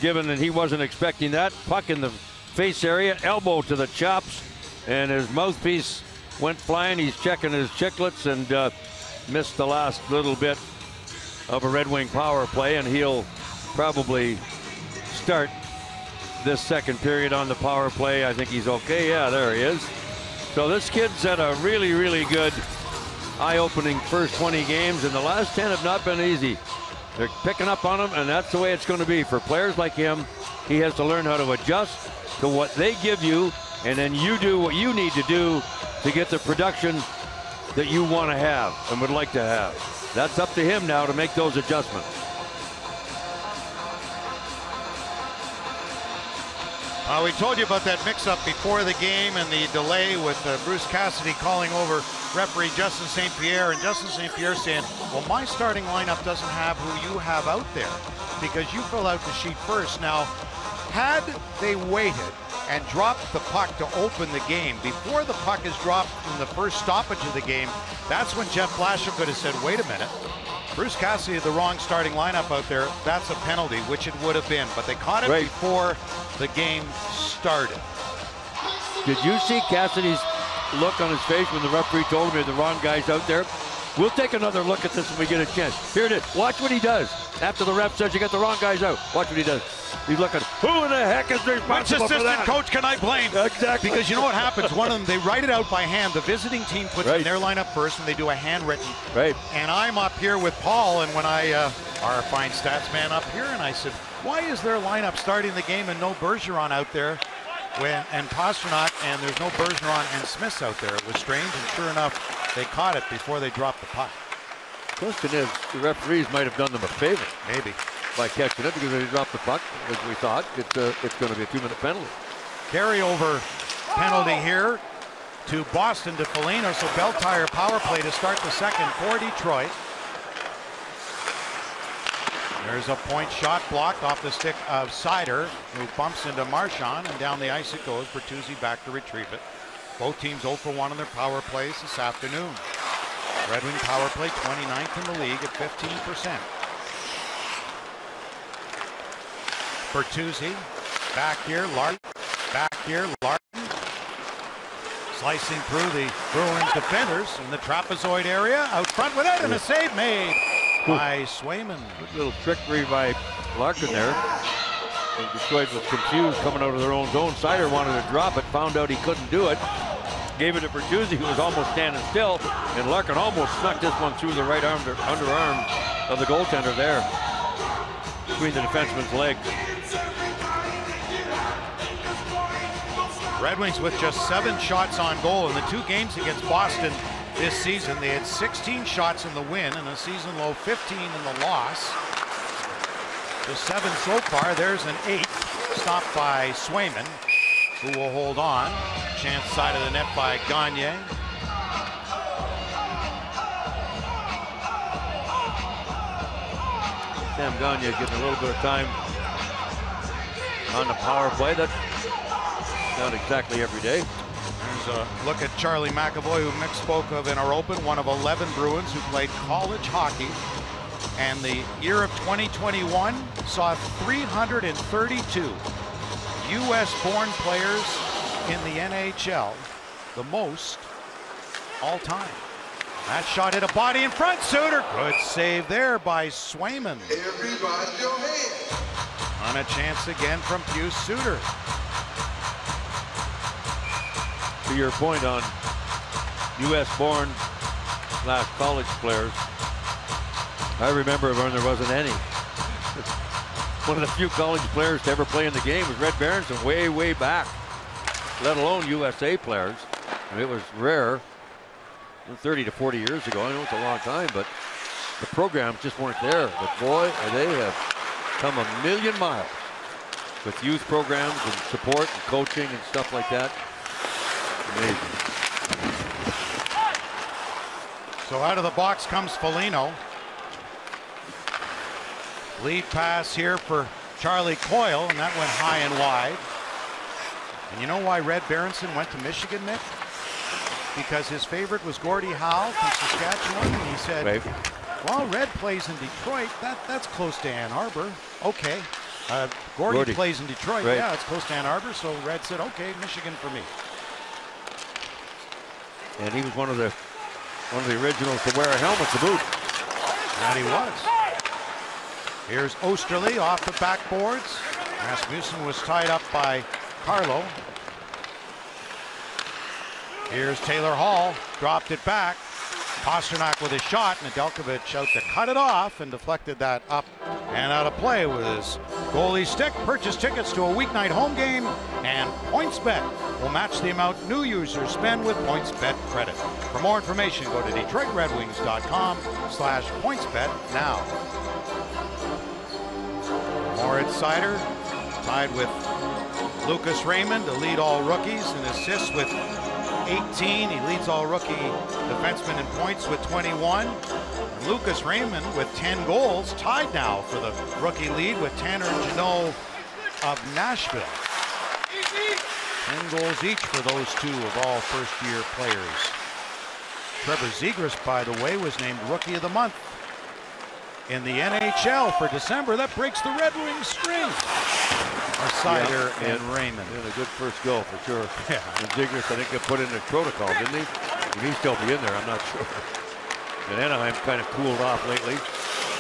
given, and he wasn't expecting that. Puck in the face area, elbow to the chops, and his mouthpiece went flying. He's checking his chiclets and missed the last little bit of a Red Wing power play, and he'll probably start this second period on the power play. I think he's okay. Yeah, there he is. So this kid's had a really, really good eye-opening first 20 games, and the last 10 have not been easy. They're picking up on him, and that's the way it's going to be. For players like him, he has to learn how to adjust to what they give you, and then you do what you need to do to get the production that you want to have and would like to have. That's up to him now to make those adjustments. We told you about that mix-up before the game and the delay with Bruce Cassidy calling over referee Justin St. Pierre, and Justin St. Pierre saying, well, my starting lineup doesn't have who you have out there because you fill out the sheet first. Now, had they waited and dropped the puck to open the game. Before the puck is dropped in the first stoppage of the game, that's when Jeff Blashill could have said, wait a minute, Bruce Cassidy had the wrong starting lineup out there. That's a penalty, which it would have been, but they caught it before the game started. Did you see Cassidy's look on his face when the referee told him the wrong guy's out there? We'll take another look at this when we get a chance. Here it is. Watch what he does. After the ref says you got the wrong guys out. Watch what he does. He's looking, who in the heck is responsible for that? Which assistant coach can I blame? Exactly. Because you know what happens? One of them, they write it out by hand. The visiting team puts in their lineup first, and they do a handwritten. Right. And I'm up here with Paul, and when I, our fine stats man up here, and I said, why is their lineup starting the game and no Bergeron out there? And Pastrnak, and there's no Bergeron and Smith's out there. It was strange, and sure enough, they caught it before they dropped the puck. Question is, the referees might have done them a favor. Maybe. By catching it, because they dropped the puck, as we thought, it's going to be a 2-minute penalty. Carryover penalty here to Boston, to Foligno, so Bell Tire power play to start the second for Detroit. There's a point shot blocked off the stick of Seider, who bumps into Marchand, and down the ice it goes. Bertuzzi back to retrieve it. Both teams 0 for 1 on their power plays this afternoon. Red Wing power play 29th in the league at 15%. Bertuzzi, back here, Larkin, back here, Larkin. Slicing through the Bruins defenders in the trapezoid area, out front with it, and a save made by Swayman. Good little trickery by Larkin there. And Detroit was confused coming out of their own zone. Seider wanted to drop it, found out he couldn't do it. Gave it to Bertuzzi, who was almost standing still, and Larkin almost snuck this one through the right underarm of the goaltender there, between the defenseman's legs. Red Wings with just 7 shots on goal in the 2 games against Boston this season. They had 16 shots in the win and a season low 15 in the loss. The 7 so far. There's an 8th stopped by Swayman, who will hold on. Chance side of the net by Gagne. Sam Gagne getting a little bit of time on the power play. That's not exactly every day. There's a look at Charlie McAvoy, who Mick spoke of in our open, one of 11 Bruins who played college hockey. And the year of 2021 saw 332 U.S.-born players in the NHL, the most all time. That shot hit a body in front. Suter, good save there by Swayman. Everybody your hands. On a chance again from Pius Suter. To your point on U.S.-born / college players, I remember when there wasn't any. One of the few college players to ever play in the game was Red Berenson, way back, let alone USA players. And it was rare 30 to 40 years ago. I know it's a long time, but the programs just weren't there. But boy, they have come a million miles with youth programs and support and coaching and stuff like that. Amazing. So out of the box comes Foligno. Lead pass here for Charlie Coyle, and that went high and wide. And you know why Red Berenson went to Michigan, Mick? Because his favorite was Gordie Howe from Saskatchewan, and he said, well, Red plays in Detroit. That's close to Ann Arbor. Okay. Gordie plays in Detroit. Right. Yeah, it's close to Ann Arbor. So Red said, okay, Michigan for me. And he was one of the originals to wear a helmet to boot. And he was. Here's Osterley off the backboards. Rasmussen was tied up by Carlo. Here's Taylor Hall, dropped it back. Pastrnak with a shot, Nedeljkovic out to cut it off and deflected that up and out of play with his goalie stick. Purchase tickets to a weeknight home game, and PointsBet will match the amount new users spend with PointsBet credit. For more information, go to DetroitRedWings.com/PointsBet now. Moritz Seider tied with Lucas Raymond to lead all rookies in assists with 18. He leads all rookie defensemen in points with 21. And Lucas Raymond with 10 goals, tied now for the rookie lead with Tanner Jeannot of Nashville. 10 goals each for those two of all first-year players. Trevor Zegras, by the way, was named Rookie of the Month in the NHL for December. That breaks the Red Wings string. Sider and Raymond. And a good first goal for sure. Yeah. And Zegras, I think, got put in the protocol, didn't he? Would he still be in there? I'm not sure. And Anaheim kind of cooled off lately.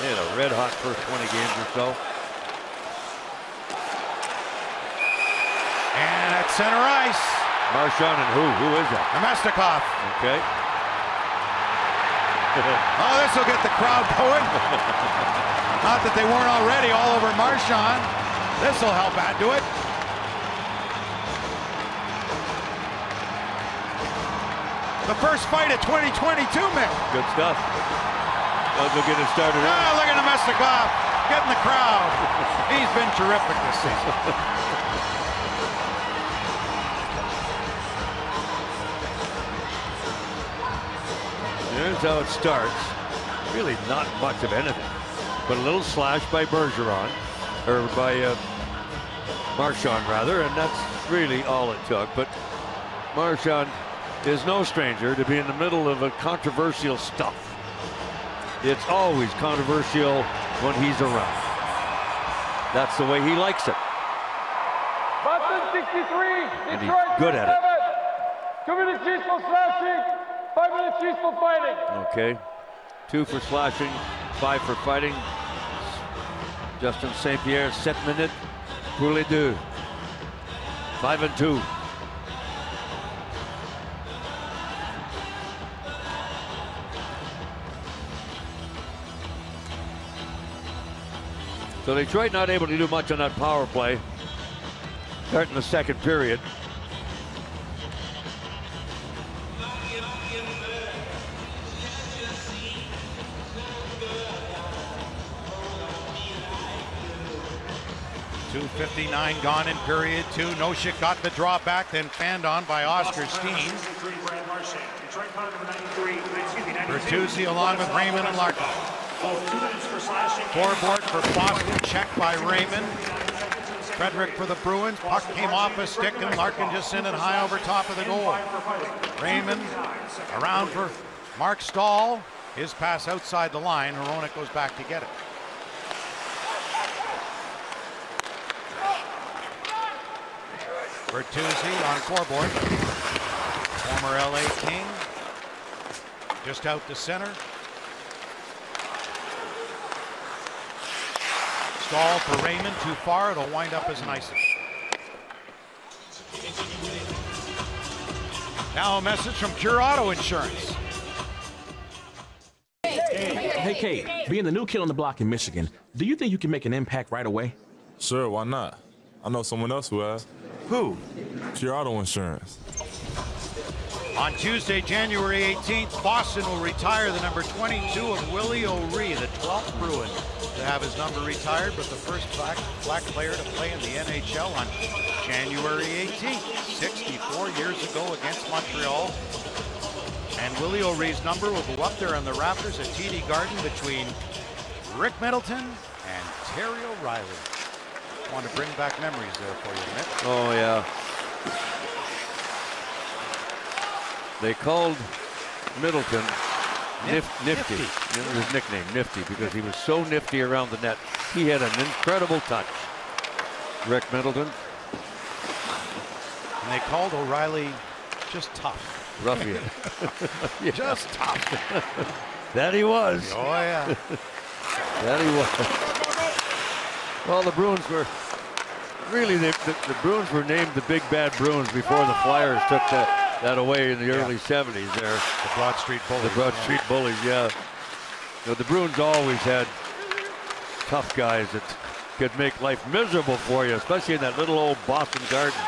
They had a red-hot first 20 games or so. And at center ice. Marchand and who? Who is that? Nemestikov. Okay. Oh, this will get the crowd going. Not that they weren't already all over Marchand. This will help add to it. The first fight of 2022, Mick. Good stuff. They'll get it started. Ah, look at Nemestikov getting the crowd. He's been terrific this season. Here's how it starts. Really not much of anything, but a little slash by Bergeron, or by Marchand rather, and that's really all it took. But Marchand is no stranger to be in the middle of a controversial stuff. It's always controversial when he's around. That's the way he likes it. Boston 63, And he's Detroit good at it. 2 minutes each for slashing, 5 minutes each for fighting. Okay, 2 for slashing, 5 for fighting. Justin St. Pierre, 7 minutes pour les deux. 5 and 2. So Detroit not able to do much on that power play. Starting the second period. .259 gone in period 2. Noshik got the draw back, then fanned on by Oscar Steen. Bertuzzi along with Raymond and Larkin. Scoreboard for Boston, checked by Raymond. Frederick for the Bruins. Puck came off a stick and Larkin just sent it high over top of the goal. Raymond around for Mark Stahl. His pass outside the line. Hronek goes back to get it. Bertuzzi on scoreboard. Former LA King. Just out to center. Stahl for Raymond, too far. It'll wind up as an icing. Now a message from Cure Auto Insurance. Hey, Kate, being the new kid on the block in Michigan, do you think you can make an impact right away? Sure, why not? I know someone else who has. Who? Cure Auto Insurance. On Tuesday, January 18th, Boston will retire the number 22 of Willie O'Ree, the 12th Bruin to have his number retired, but the first black player to play in the NHL on January 18th, 64 years ago against Montreal. And Willie O'Ree's number will go up there on the rafters at TD Garden between Rick Middleton and Terry O'Reilly. I want to bring back memories there for you, Nick. Oh, yeah. They called Middleton Nifty. It was his nickname, Nifty, because he was so nifty around the net. He had an incredible touch. Rick Middleton. And they called O'Reilly just tough. Ruffian. Yeah. Just tough. That he was. Oh, yeah. That he was. Well, the Bruins were really, the Bruins were named the Big Bad Bruins before the Flyers took that away in the early 70s there. The Broad Street Bullies. The Broad Street Bullies, yeah. You know, the Bruins always had tough guys that could make life miserable for you, especially in that little old Boston Garden.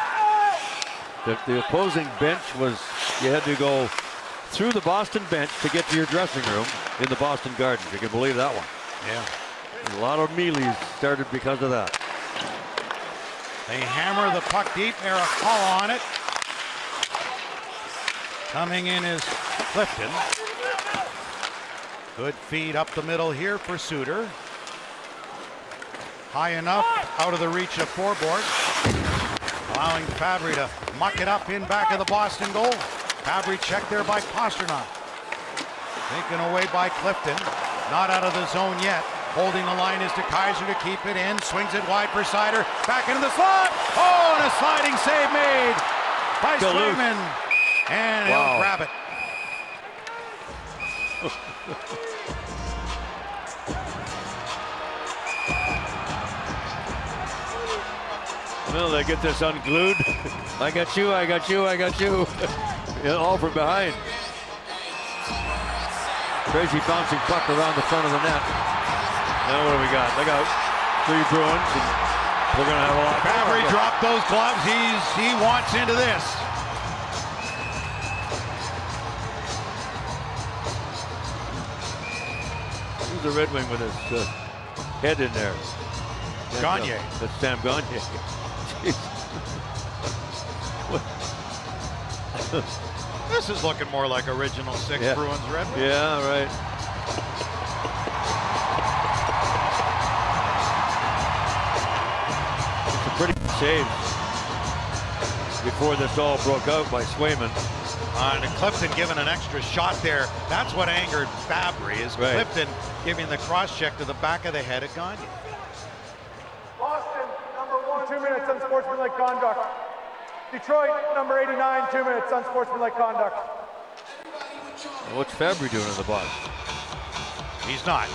The opposing bench was, you had to go through the Boston bench to get to your dressing room in the Boston Garden. You can believe that one. Yeah. A lot of melees started because of that. They hammer the puck deep. Eric Hall on it. Coming in is Clifton. Good feed up the middle here for Suter. High enough, out of the reach of Forbort. allowing Fabry to muck it up in back of the Boston goal. Fabry checked there by Pastrnak. Taken away by Clifton. Not out of the zone yet. Holding the line is to Kaiser to keep it in. Swings it wide for Seider. Back into the slot. Oh, and a sliding save made by Swayman. And he'll grab it. Well, they get this unglued. I got you, I got you, I got you. All from behind. Crazy bouncing puck around the front of the net. Now what do we got? Look out. 3 Bruins, and we're going to have a lot. Fabry dropped those gloves. He wants into this. Who's the Red Wing with his head in there? Gagne. That's Sam Gagne. This is looking more like original 6 Bruins Red Wings. Yeah, right. It's a pretty save before this all broke out by Swayman. And Clifton giving an extra shot there. That's what angered Fabry, is Clifton giving the cross check to the back of the head of Gagne. Boston, number 1, 2 minutes unsportsmanlike conduct. Detroit, number 89, 2 minutes unsportsmanlike conduct. What's Fabry doing in the box? He's not.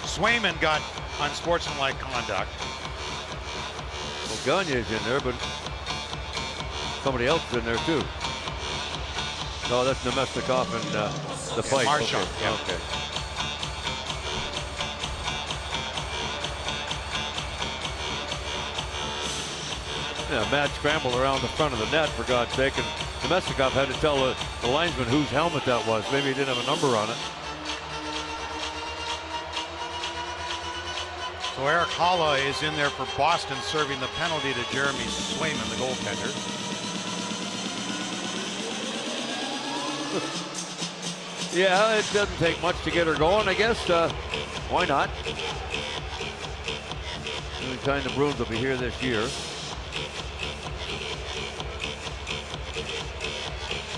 Swayman got unsportsmanlike conduct. Well, Gagne's in there, but somebody else is in there too. No, that's Nemestikov and the fight. Marchand. Okay. Yeah, mad scramble around the front of the net, for God's sake, and Nemestikov had to tell the linesman whose helmet that was. Maybe he didn't have a number on it. So Eric Holla is in there for Boston, serving the penalty to Jeremy Swayman, the goaltender. Yeah, it doesn't take much to get her going, I guess. Why not? The only time the Bruins will be here this year.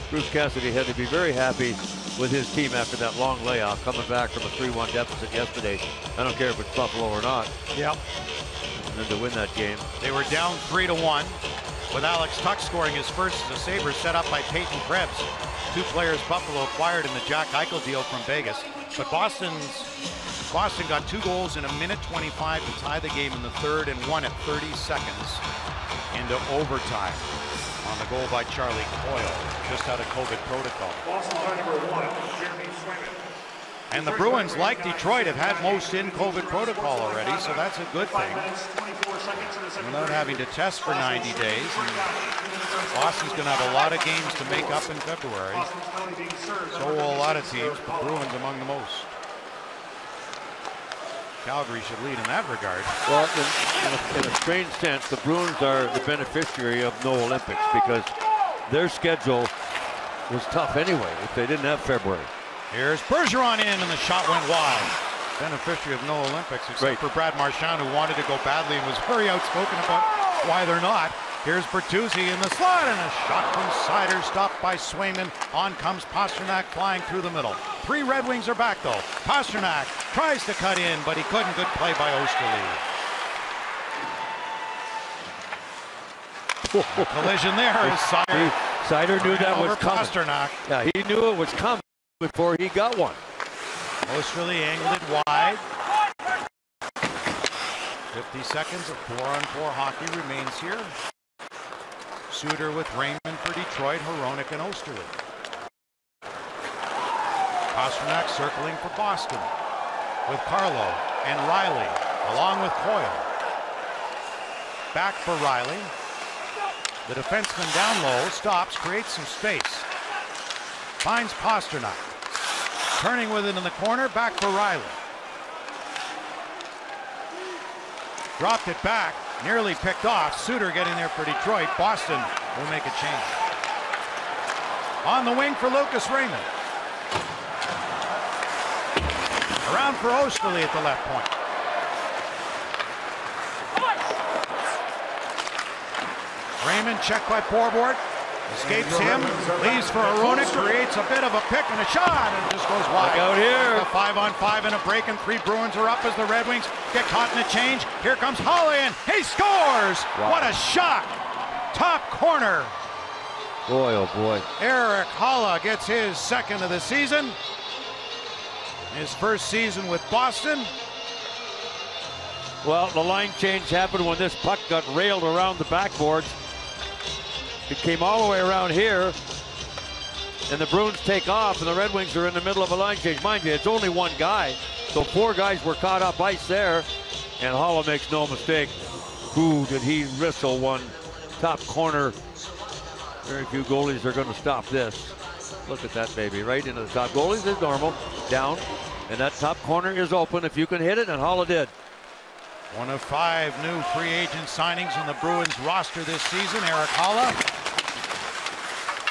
Bruce Cassidy had to be very happy with his team after that long layoff, coming back from a 3-1 deficit yesterday. I don't care if it's Buffalo or not. Yep. And then to win that game. They were down 3-1 with Alex Tuch scoring his first as a Sabres, set up by Peyton Krebs. 2 players Buffalo acquired in the Jack Eichel deal from Vegas. But Boston got 2 goals in 1:25 to tie the game in the third, and won at 30 seconds into overtime on the goal by Charlie Coyle, just out of COVID protocol. Boston by number 1, Jeremy Swayman. And the Bruins, like Detroit, have had most in COVID protocol already, so that's a good thing. Without having to test for 90 days. And Boston's going to have a lot of games to make up in February. So will a lot of teams, but Bruins among the most. Calgary should lead in that regard. Well, in a strange sense, the Bruins are the beneficiary of no Olympics, because their schedule was tough anyway if they didn't have February. Here's Bergeron in, and the shot went wide. Beneficiary of no Olympics, except for Brad Marchand, who wanted to go badly and was very outspoken about why they're not. Here's Bertuzzi in the slot, and a shot from Seider, stopped by Swayman. On comes Pastrnak flying through the middle. 3 Red Wings are back though. Pastrnak tries to cut in, but he couldn't. Good play by Osterley. Collision there as Seider knew that was coming. Pastrnak. Yeah, he knew it was coming before he got one. Osterley angled it wide. 50 seconds of 4-on-4 hockey remains here. Suter with Raymond for Detroit, Hronek and Osterley. Pastrnak circling for Boston with Carlo and Riley, along with Coyle. Back for Riley. The defenseman down low, stops, creates some space. Finds Pastrnak. Turning with it in the corner, back for Riley. Dropped it back, nearly picked off. Suter getting there for Detroit. Boston will make a change. On the wing for Lucas Raymond. Around for Osterley at the left point. Raymond checked by Borbord. Escapes him, leaves for Aronik, creates a bit of a pick and a shot, and just goes wide. Look out here. A 5-on-5 and a break, and 3 Bruins are up as the Red Wings get caught in a change. Here comes Holley, and he scores! Wow. What a shot! Top corner. Boy, oh boy. Erik Haula gets his second of the season. His first season with Boston. Well, the line change happened when this puck got railed around the backboards. It came all the way around here, and the Bruins take off, and the Red Wings are in the middle of a line change. Mind you, it's only one guy, so 4 guys were caught up ice there, and Haula makes no mistake. Who did he wrestle one? Top corner. Very few goalies are going to stop this. Look at that baby, right into the top. Goalies is normal, down, and that top corner is open if you can hit it, and Haula did. One of 5 new free agent signings on the Bruins roster this season, Erik Haula.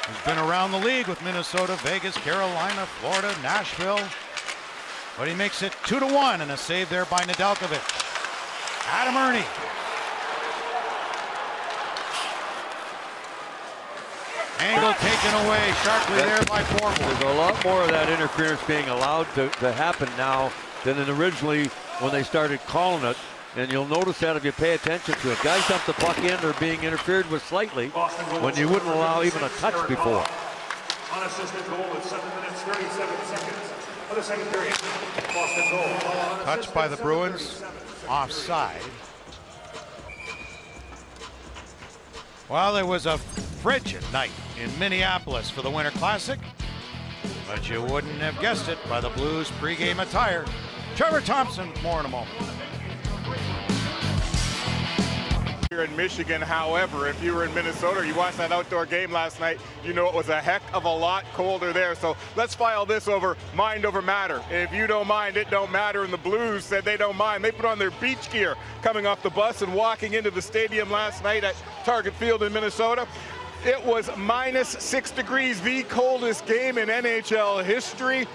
He's been around the league with Minnesota, Vegas, Carolina, Florida, Nashville. But he makes it 2-1 and a save there by Nedeljkovic. Adam Ernie. Angle taken away sharply there by Borbord. There's a lot more of that interference being allowed to happen now than originally when they started calling it. And you'll notice that if you pay attention to it. Guys dump the puck in, they're being interfered with slightly when you wouldn't allow even a touch before. Unassisted goal with 7 minutes, 37 seconds of the second period. Boston goal. Touched by the Bruins, offside. Well, it was a frigid night in Minneapolis for the Winter Classic, but you wouldn't have guessed it by the Blues pregame attire. Trevor Thompson, more in a moment. Here in Michigan, however, if you were in Minnesota, you watched that outdoor game last night, you know it was a heck of a lot colder there. So let's file this over mind over matter. If you don't mind, it don't matter. And the Blues said they don't mind. They put on their beach gear coming off the bus and walking into the stadium last night at Target Field in Minnesota. It was -6 degrees, the coldest game in NHL history.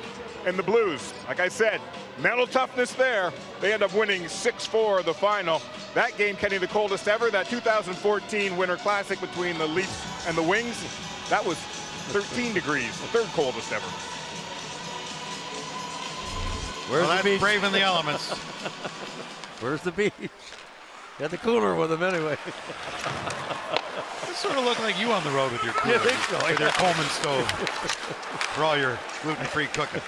And the Blues, like I said, mental toughness there. They end up winning 6-4 the final. That game, Kenny, the coldest ever. That 2014 Winter Classic between the Leafs and the Wings, that was 13 degrees, the 3rd coldest ever. Where's the beach? Braving the elements. Where's the beach? Got the cooler with him anyway. It sort of looked like you on the road with your cooler, with your Coleman stove for all your gluten-free cooking.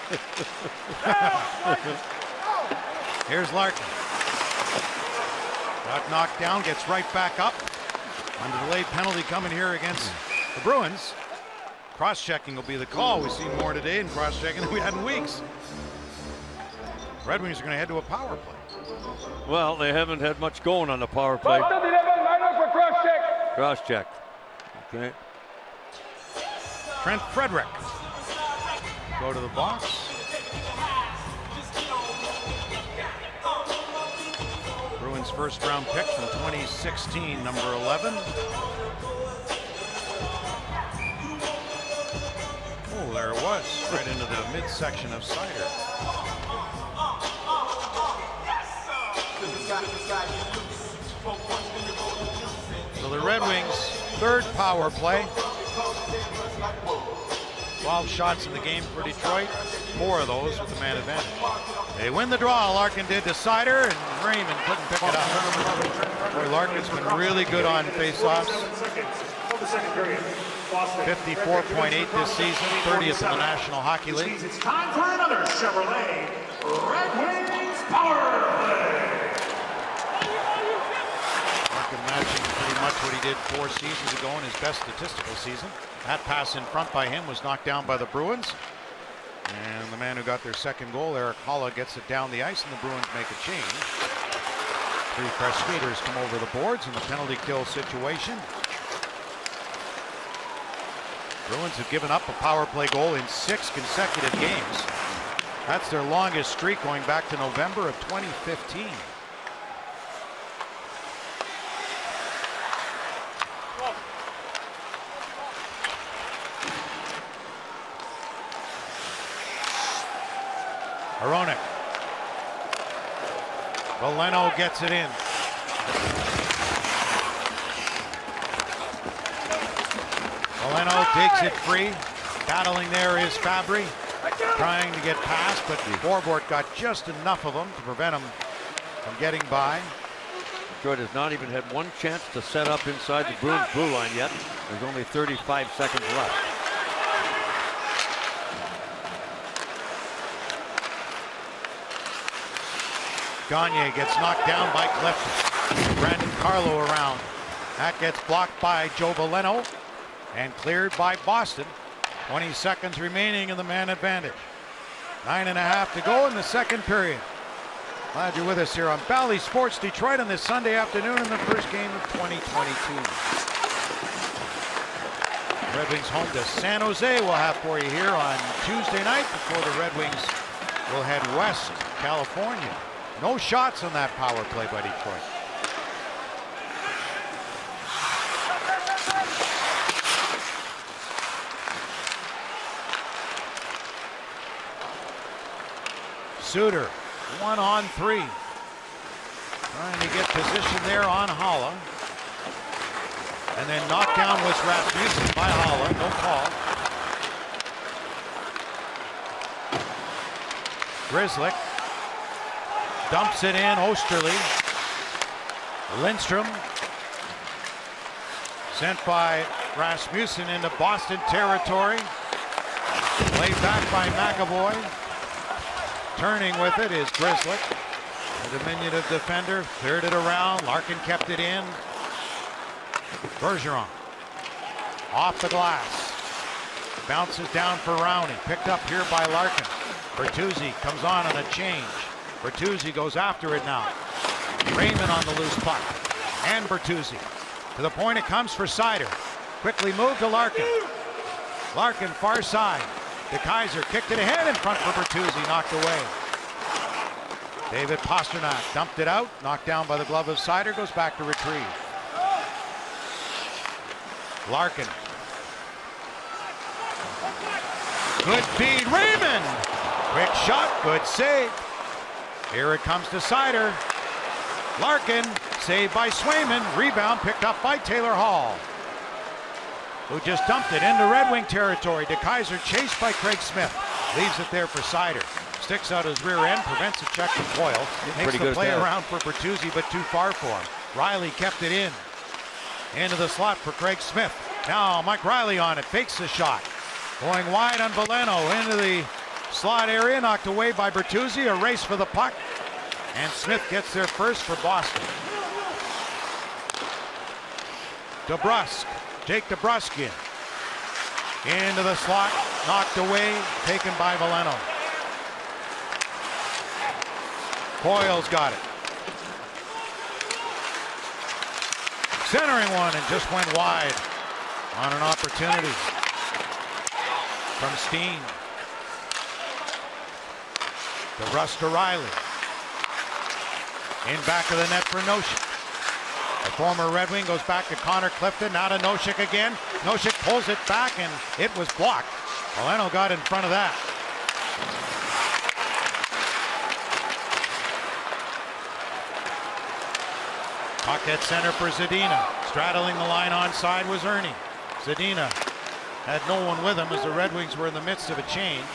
Here's Larkin. Got knocked down, gets right back up. On the delayed penalty coming here against the Bruins. Cross-checking will be the call. We've seen more today in cross-checking than we had in weeks. Red Wings are going to head to a power play. Well, they haven't had much going on the power play. Cross-check. Okay. Trent Frederick. Go to the box. Bruins first round pick from 2016, number 11. Oh, there it was, right into the midsection of Sider. So the Red Wings, 3rd power play. 12 shots in the game for Detroit, 4 of those with the man advantage. They win the draw, Larkin did to Sider, and Raymond couldn't pick it up. Boy, Larkin's been really good on faceoffs. 54.8 this season, 30th in the National Hockey League. It's time for another Chevrolet Red Wings power play. Larkin matching pretty much what he did 4 seasons ago in his best statistical season. That pass in front by him was knocked down by the Bruins. And the man who got their second goal, Erik Haula, gets it down the ice, and the Bruins make a change. 3 fresh skaters come over the boards in the penalty kill situation. Bruins have given up a power play goal in 6 consecutive games. That's their longest streak going back to November of 2015. Aronik. Valeno gets it in. digs it free. Battling there is Fabry, trying to get past, but Borbort got just enough of him to prevent him from getting by. Detroit has not even had one chance to set up inside the Bruins blue line yet. There's only 35 seconds left. Gagne gets knocked down by Clifton. Brandon Carlo around. That gets blocked by Joe Valeno and cleared by Boston. 20 seconds remaining in the man advantage. 9.5 to go in the second period. Glad you're with us here on Bally Sports Detroit on this Sunday afternoon in the first game of 2022. Red Wings home to San Jose we'll have for you here on Tuesday night before the Red Wings will head west, California. No shots on that power play by Detroit. Suter, 1-on-3. Trying to get position there on Haula. And then knockdown was Rasmussen by Haula. No call. Grzelcyk dumps it in. Osterley. Lindstrom. Sent by Rasmussen into Boston territory. Played back by McAvoy. Turning with it is Grzelcyk. The diminutive defender cleared it around. Larkin kept it in. Bergeron off the glass. Bounces down for Rowney. Picked up here by Larkin. Bertuzzi comes on a change. Bertuzzi goes after it now. Raymond on the loose puck. And Bertuzzi. To the point it comes for Seider. Quickly moved to Larkin. Larkin far side. DeKeyser kicked it ahead in front for Bertuzzi, knocked away. David Pastrnak dumped it out, knocked down by the glove of Seider, goes back to retrieve. Larkin. Good feed, Raymond! Quick shot, good save. Here it comes to Seider. Larkin, saved by Swayman, rebound picked up by Taylor Hall, who just dumped it into Red Wing territory. DeKeyser chased by Craig Smith. Leaves it there for Seider. Sticks out his rear end, prevents a check from Coyle. Makes the play around for Bertuzzi, but too far for him. Riley kept it in. Into the slot for Craig Smith. Now Mike Riley on it, fakes the shot. Going wide on Valeno into the slot area, knocked away by Bertuzzi. A race for the puck. And Smith gets there first for Boston. DeBrusk. Jake DeBrusk into the slot, knocked away, taken by Valeno. Coyle's got it. Centering one and just went wide on an opportunity from Steen. DeBrusk to Riley. In back of the net for Nosek. The former Red Wing goes back to Connor Clifton, now to Nosek again. Nosek pulls it back and it was blocked. Valeno got in front of that. Puck at center for Zadina. Straddling the line onside was Ernie. Zadina had no one with him as the Red Wings were in the midst of a change.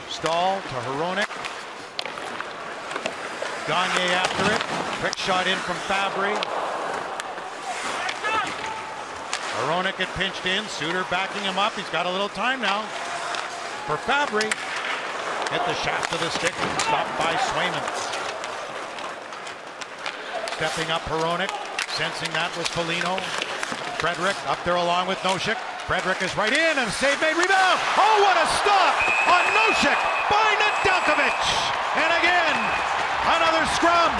Stahl to Hronek. Gagne after it. Quick shot in from Fabry. Hronek had pinched in. Suter backing him up. He's got a little time now. For Fabry. Hit the shaft of the stick. Stopped by Swayman. Stepping up Hronek. Sensing that was Foligno. Frederick up there along with Nosek. Frederick is right in and a save made. Rebound. Oh, what a stop on Nosek by Nedeljkovic. And again, another scrum.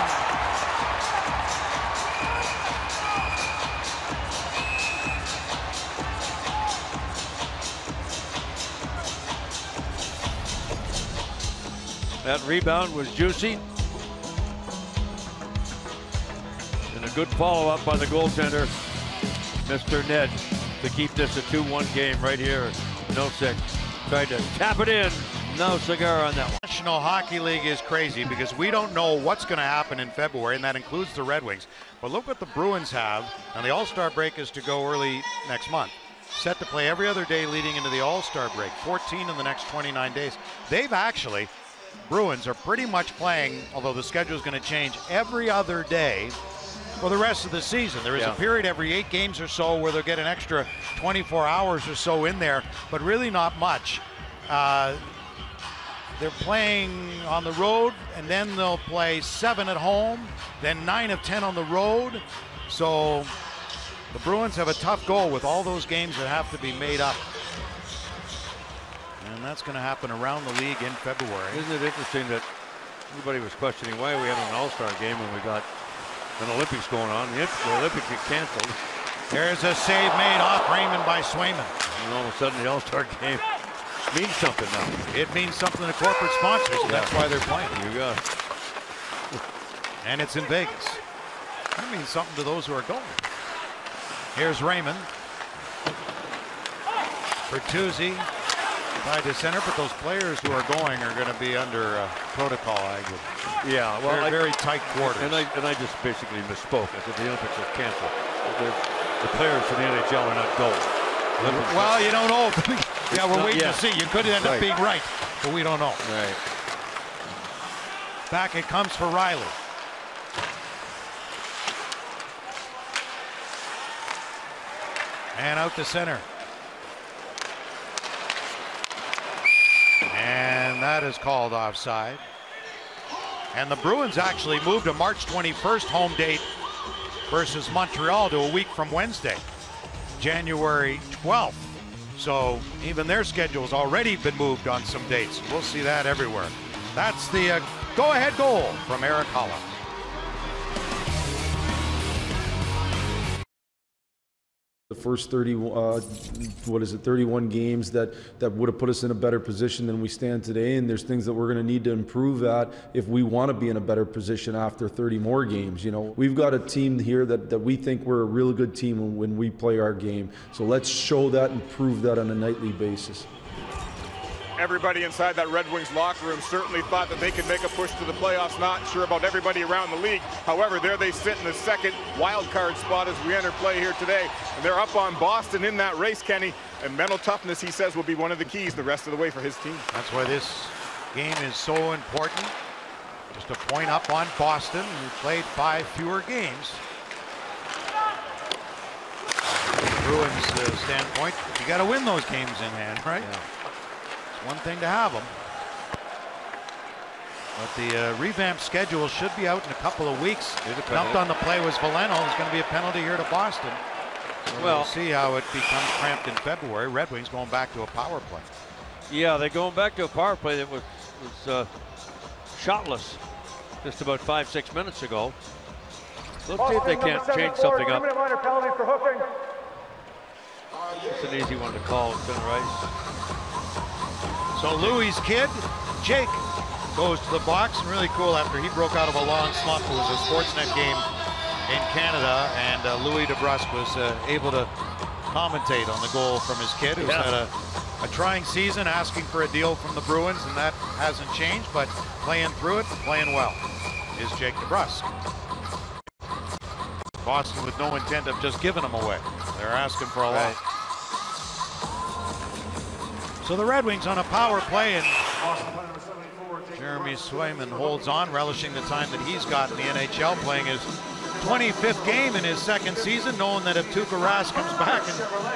That rebound was juicy. And a good follow-up by the goaltender, Mr. Ned, to keep this a 2-1 game right here. Nosek tried to tap it in. No cigar on that one. National Hockey League is crazy because we don't know what's going to happen in February, and that includes the Red Wings. But look what the Bruins have, and the All-Star break is to go early next month. set to play every other day leading into the All-Star break, 14 in the next 29 days. They've actually, Bruins are pretty much playing, although the schedule is going to change, every other day for the rest of the season. There is a period every 8 games or so where they'll get an extra 24 hours or so in there, but really not much. They're playing on the road, and then they'll play 7 at home, then 9 of 10 on the road. So the Bruins have a tough goal with all those games that have to be made up. And that's going to happen around the league in February. Isn't it interesting that everybody was questioning why are we having an All-Star game when we got an Olympics going on? The Olympics get canceled. There's a save made off Raymond by Swayman. And all of a sudden the All-Star game means something now. It means something to corporate sponsors, and that's why they're playing. You got it. And it's in Vegas. That means something to those who are going. Here's Raymond. Bertuzzi tied to center, but those players who are going are going to be under protocol. Yeah, well, very tight quarters. And I just basically misspoke. I said the Olympics are canceled. The players for the NHL are not going. Well, you don't know. Yeah, we're waiting to see. You could end up being right, but we don't know. Right. Back it comes for Riley. And out to center. And that is called offside. And the Bruins actually moved a March 21st home date versus Montreal to a week from Wednesday, January 12th. So even their schedule's already been moved on some dates. We'll see that everywhere. That's the go-ahead goal from Eric Holla. The first 31 games that would have put us in a better position than we stand today, and there's things that we're going to need to improve at if we want to be in a better position after 30 more games. You know, we've got a team here that we think we're a really good team when we play our game. So let's show that and prove that on a nightly basis. Everybody inside that Red Wings locker room certainly thought that they could make a push to the playoffs. Not sure about everybody around the league. However, there they sit in the second wild card spot as we enter play here today. And they're up on Boston in that race, Kenny. And mental toughness, he says, will be one of the keys the rest of the way for his team. That's why this game is so important. Just a point up on Boston, who played 5 fewer games. From the Bruins' standpoint, you got to win those games in hand, right? Yeah. One thing to have them, but the revamped schedule should be out in a couple of weeks. Dumped on the play was Veleno. There's going to be a penalty here to Boston. So we'll see how it becomes cramped in February. Red Wings going back to a power play. Yeah, they're going back to a power play that was shotless just about 5-6 minutes ago. Let's see if they can't change something up. Penalty for hooking. It's an easy one to call at center ice. So Louis' kid, Jake, goes to the box, and really cool after he broke out of a long slump. It was a Sportsnet game in Canada, and Louis DeBrusque was able to commentate on the goal from his kid, who's had a trying season, asking for a deal from the Bruins, and that hasn't changed, but playing through it, playing well, is Jake DeBrusque. Boston with no intent of just giving him away. They're asking for a lot. So the Red Wings on a power play, and Jeremy Swayman holds on, relishing the time that he's got in the NHL, playing his 25th game in his second season, knowing that if Tuukka Rask comes back in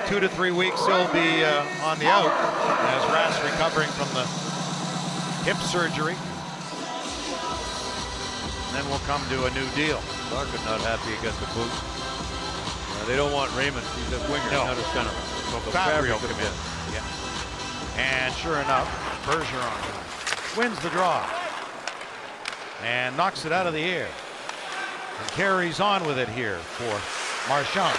2 to 3 weeks, he'll be on the out, as Rask recovering from the hip surgery. And then we'll come to a new deal. Larkin not happy he got the boot. They don't want Raymond. He's a winger, not a center. So Fabio come in. Yeah. And sure enough, Bergeron wins the draw and knocks it out of the air and carries on with it here for Marchand.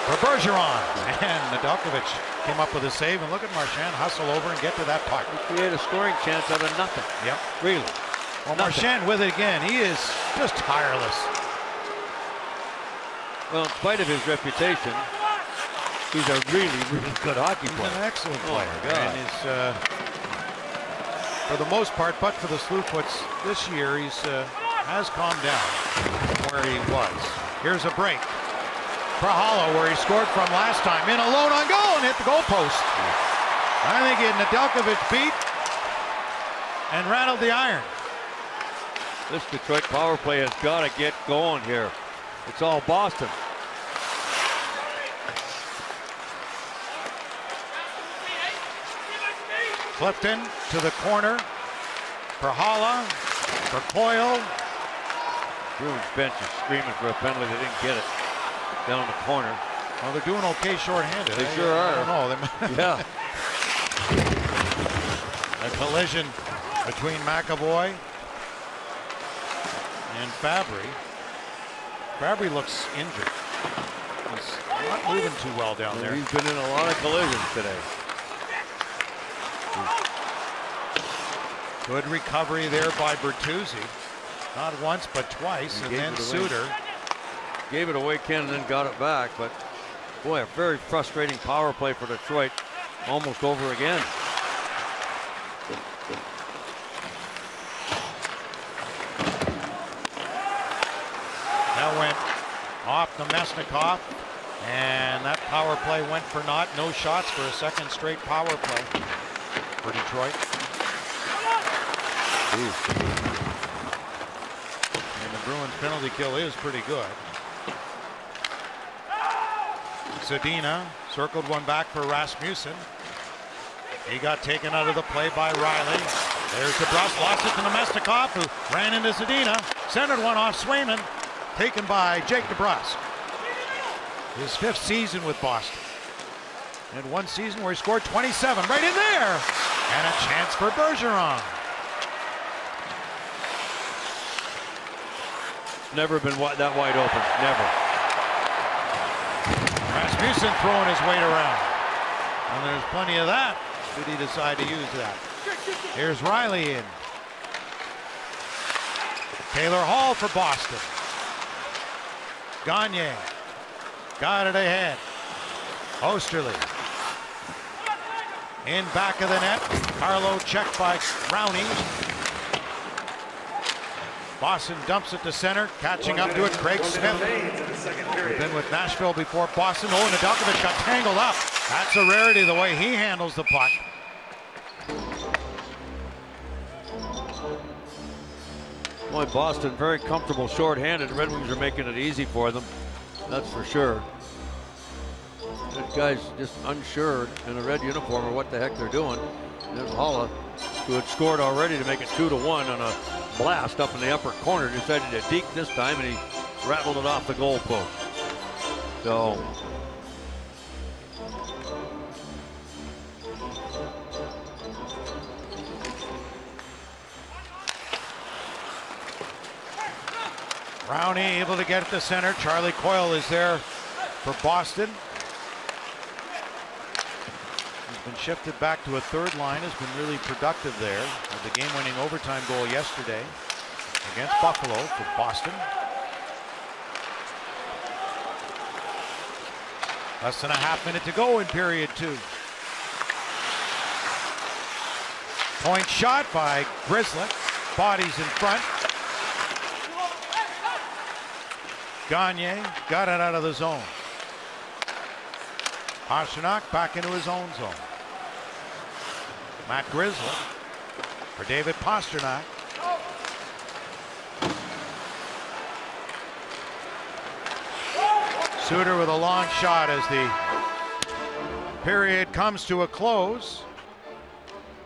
For Bergeron, and Nedeljkovic came up with a save, and look at Marchand hustle over and get to that puck. He created a scoring chance out of nothing. Yep. Really. Well, Marchand with it again. He is just tireless. Well, in spite of his reputation, he's a really, really good hockey player. He's an excellent player. Oh, God. And is, for the most part, but for the Slewfoots this year, he's has calmed down from where he was. Here's a break. Prahala, where he scored from last time, in alone on goal and hit the goalpost. I think he had Nedeljkovic beat and rattled the iron. This Detroit power play has got to get going here. It's all Boston. Clifton to the corner. Prahala for Coyle. Bruins bench is screaming for a penalty. They didn't get it down the corner. Well, they're doing okay shorthanded. They sure are. I don't know. Yeah. A collision between McAvoy and Fabry. Fabry looks injured. He's not moving too well down there. He's been in a lot of collisions today. Good recovery there by Bertuzzi. Not once, but twice. And then Suter. Gave it away, Ken, and then got it back. But, boy, a very frustrating power play for Detroit. Almost over again. That went off Namestnikov, and that power play went for naught. No shots for a second straight power play for Detroit. And the Bruins penalty kill is pretty good. Zadina circled one back for Rasmussen. He got taken out of the play by Riley. There's DeBrusk, lost it to Namestnikov, who ran into Zadina. Centered one off Swayman. Taken by Jake DeBrusk. His 5th season with Boston. And one season where he scored 27 right in there. And a chance for Bergeron. Never been that wide open. Never. Rasmussen throwing his weight around. And there's plenty of that. Did he decide to use that? Here's Riley in. Taylor Hall for Boston. Gagne got it ahead. Osterley in back of the net. Carlo checked by Rowney. Boston dumps it to center, catching up to it. Craig Smith. We've been with Nashville before Boston. Oh, Nedeljkovic got tangled up. That's a rarity the way he handles the puck. Boy, Boston very comfortable short-handed. Red Wings are making it easy for them. That's for sure. That guy's just unsure in a red uniform or what the heck they're doing. There's Holla, who had scored already to make it 2-1 on a blast up in the upper corner. Decided to deke this time, and he rattled it off the goal post. So Rowney able to get it to center. Charlie Coyle is there for Boston. He's been shifted back to a third line, has been really productive there with the game-winning overtime goal yesterday against Buffalo for Boston. Less than a half minute to go in period 2. Point shot by Grzelcyk. Bodies in front. Gagne got it out of the zone. Pastrnak back into his own zone. Matt Grzelcyk for David Pastrnak. Suter with a long shot as the period comes to a close.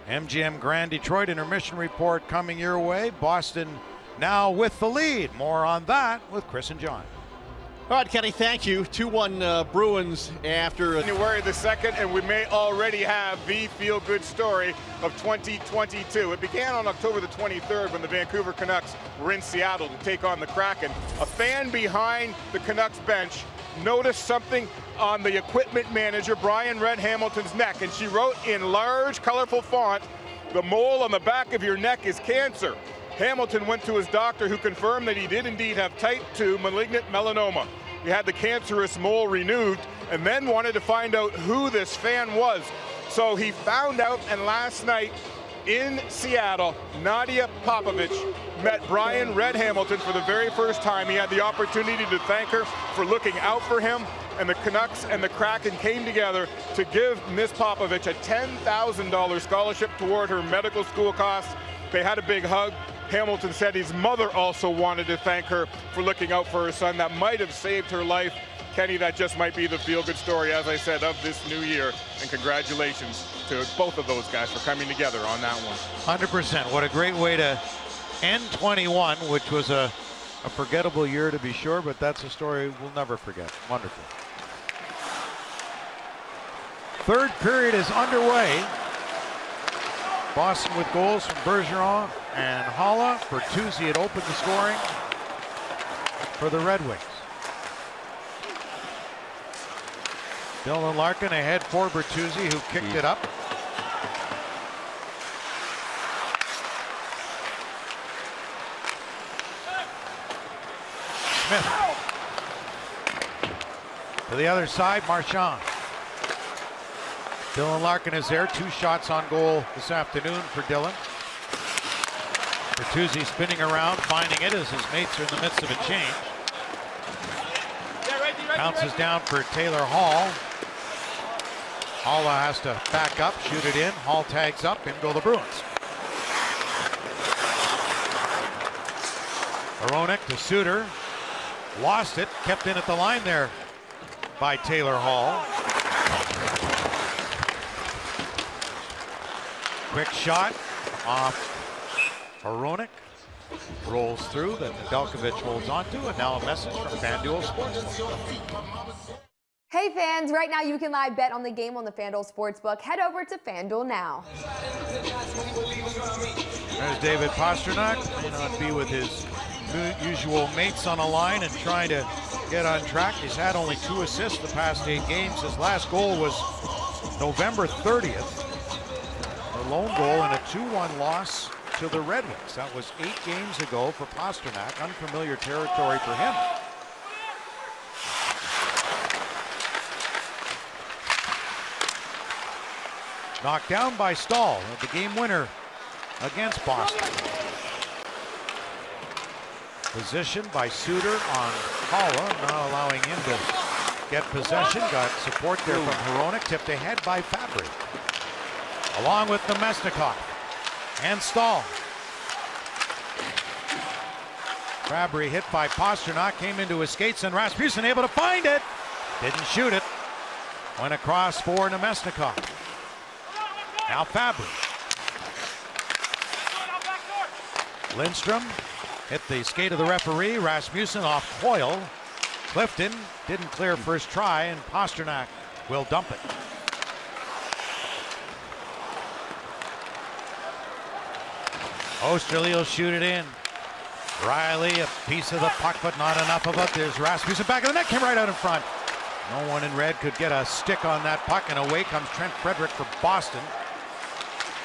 MGM Grand Detroit intermission report coming your way. Boston now with the lead. More on that with Chris and John. All right, Kenny, thank you. 2-1 Bruins after January the 2nd, and we may already have the feel-good story of 2022. It began on October the 23rd when the Vancouver Canucks were in Seattle to take on the Kraken. A fan behind the Canucks bench noticed something on the equipment manager, Brian Red Hamilton's neck, and she wrote in large, colorful font, "The mole on the back of your neck is cancer." Hamilton went to his doctor, who confirmed that he did indeed have type 2 malignant melanoma. He had the cancerous mole removed and then wanted to find out who this fan was. So he found out, and last night In Seattle, Nadia Popovich met Brian Red Hamilton for the very first time. He had the opportunity to thank her for looking out for him, and the Canucks and the Kraken came together to give Miss Popovich a $10,000 scholarship toward her medical school costs. They had a big hug. Hamilton said his mother also wanted to thank her for looking out for her son. That might have saved her life. Kenny, that just might be the feel-good story, as I said, of this new year. And congratulations to both of those guys for coming together on that one. 100%. What a great way to end 21, which was a forgettable year to be sure, but that's a story we'll never forget. Wonderful. Third period is underway. Boston with goals from Bergeron and Haula. Bertuzzi had opened the scoring for the Red Wings. Dylan Larkin ahead for Bertuzzi, who kicked it up. Smith. To the other side, Marchand. Dylan Larkin is there. 2 shots on goal this afternoon for Dylan. Bertuzzi spinning around, finding it as his mates are in the midst of a change. Bounces down for Taylor Hall. Haula has to back up, shoot it in. Hall tags up, in go the Bruins. Hronek to Suter. Lost it, kept in at the line there by Taylor Hall. Quick shot off Hronek. Rolls through, then Nedeljkovic holds on to it. Now a message from FanDuel Sportsbook. Hey fans, right now you can live bet on the game on the FanDuel Sportsbook. Head over to FanDuel now. There's David Pastrnak. May not be with his usual mates on a line and trying to get on track. He's had only 2 assists the past 8 games. His last goal was November 30th. A lone goal in a 2-1 loss to the Red Wings. That was 8 games ago for Pastrnak. Unfamiliar territory for him. Knocked down by Stahl, the game winner against Boston. Position by Suter on Haula, not allowing him to get possession. Got support there from Hronek, tipped ahead by Fabry. Along with Namestnikov and Stahl. Fabry hit by Pastrnak, came into his skates, and Rasmussen able to find it. Didn't shoot it. Went across for Namestnikov. Now Fabry. Lindstrom hit the skate of the referee. Rasmussen off Coyle. Clifton didn't clear first try, and Pastrnak will dump it. Osterley will shoot it in. Riley, a piece of the puck, but not enough of it. There's Rasmussen back of the net, came right out in front. No one in red could get a stick on that puck, and away comes Trent Frederick for Boston.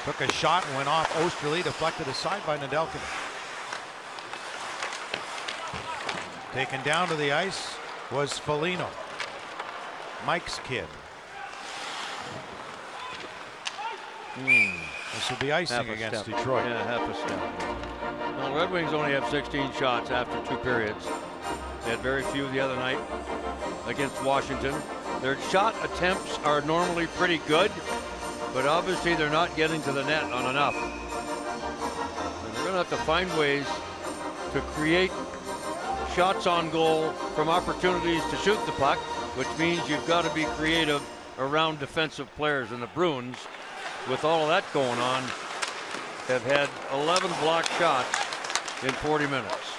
Took a shot and went off Osterley, deflected aside by Nedeljkovic. Taken down to the ice was Foligno, Mike's kid. This will be icing against Detroit. Yeah, half a step. Well, the Red Wings only have 16 shots after 2 periods. They had very few the other night against Washington. Their shot attempts are normally pretty good, but obviously they're not getting to the net on enough. And they're going to have to find ways to create shots on goal from opportunities to shoot the puck, which means you've got to be creative around defensive players. And the Bruins, with all of that going on, have had 11 blocked shots in 40 minutes.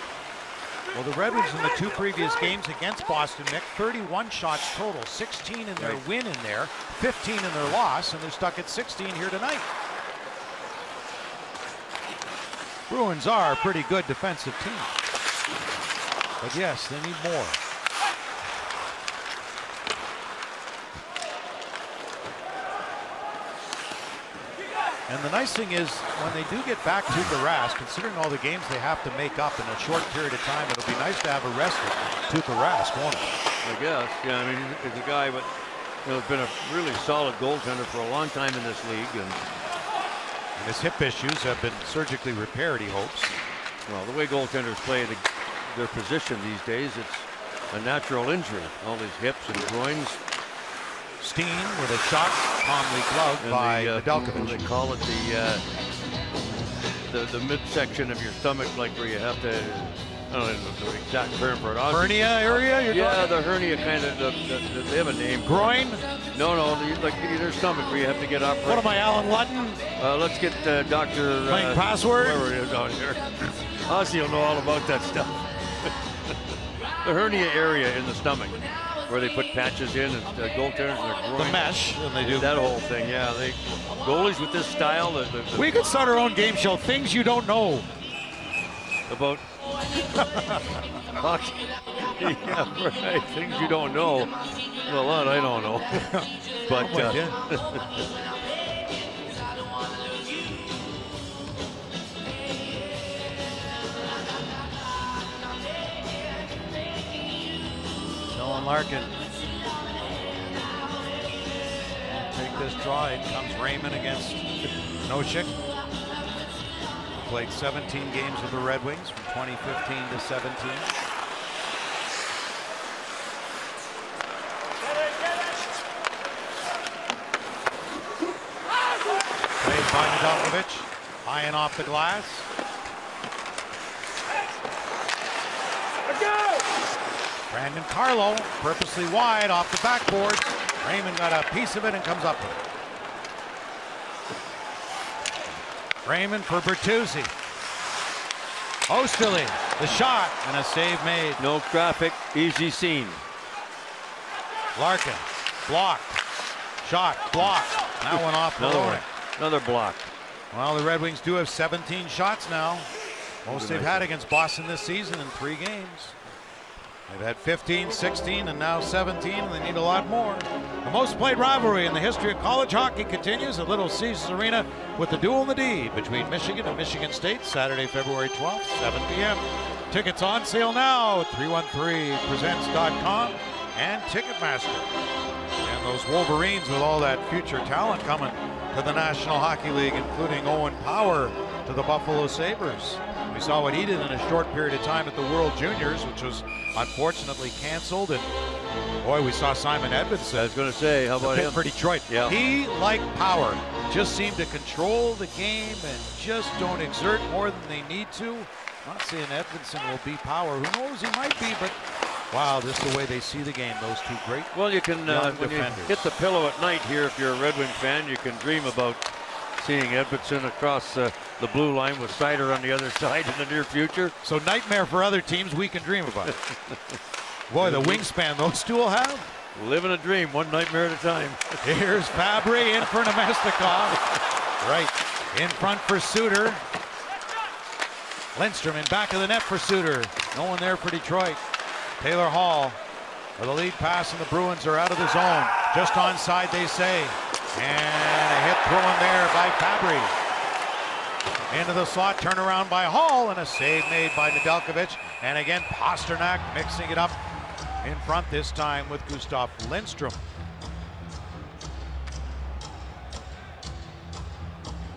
Well, the Red Wings in the 2 previous games against Boston, Nick, 31 shots total, 16 in their win in there, 15 in their loss, and they're stuck at 16 here tonight. Bruins are a pretty good defensive team. But yes, they need more. And the nice thing is, when they do get back to Tuukka Rask, considering all the games they have to make up in a short period of time, it'll be nice to have arrested Tuukka Rask, won't it? I guess, yeah. I mean, he's a guy, but has been a really solid goaltender for a long time in this league, and And his hip issues have been surgically repaired, he hopes. Well, the way goaltenders play their position these days, it's a natural injury. All these hips and groins. Steen with a shot, calmly gloved by Nedeljkovic. They call it the midsection of your stomach, like where you have to, I don't know the exact term for it. Hernia area? The hernia kind of, they have a name. Groin? No, like your stomach where you have to get up. What am I, Alan Lutton? Let's get Dr. Playing password? Whoever it is on here. Ozzy will know all about that stuff. The hernia area in the stomach, where they put patches in and goaltenders and their groin. The mesh, and they do that whole thing. Yeah, goalies with this style. We could start our own game show. Things you don't know about hockey. Yeah, right. Things you don't know. Well, a lot I don't know. But Nolan Larkin. Take this draw. In comes Raymond against Noshik. Played 17 games with the Red Wings from 2015 to 17. Played by Nedeljkovic. High and off the glass. Brandon Carlo purposely wide off the backboard. Raymond got a piece of it and comes up with it. Raymond for Bertuzzi. Osterley, the shot, and a save made. No traffic, easy scene. Larkin, blocked. Shot, blocked. That one off the line. Another block. Well, the Red Wings do have 17 shots now. Most they've had against Boston this season in 3 games. They've had 15, 16, and now 17, and they need a lot more. The most played rivalry in the history of college hockey continues at Little Caesars Arena with the Duel in the D between Michigan and Michigan State, Saturday, February 12th, 7 p.m. Tickets on sale now at 313presents.com and Ticketmaster. And those Wolverines with all that future talent coming to the National Hockey League, including Owen Power to the Buffalo Sabres. We saw what he did in a short period of time at the World Juniors, which was unfortunately canceled. And boy, we saw Simon Edmonds. I was going to say, how about him? For Detroit. Yeah. He, like Power, just seemed to control the game and just don't exert more than they need to. Not saying Edmondson will be Power. Who knows? He might be, but wow, just the way they see the game, those two great. Well, you can, when you hit the pillow at night here, if you're a Red Wing fan, you can dream about seeing Edmondson across the blue line with Seider on the other side in the near future. So nightmare for other teams we can dream about. Boy, the wingspan those two will have. Living a dream, one nightmare at a time. Here's Fabry in for Nemestikov. Right in front for Suter. Lindstrom in back of the net for Suter. No one there for Detroit. Taylor Hall with a lead pass, and the Bruins are out of the zone. Just onside, they say. And a hit thrown there by Fabry. Into the slot, turnaround by Hall, and a save made by Nedeljkovic. And again, Pasternak mixing it up in front, this time with Gustav Lindstrom.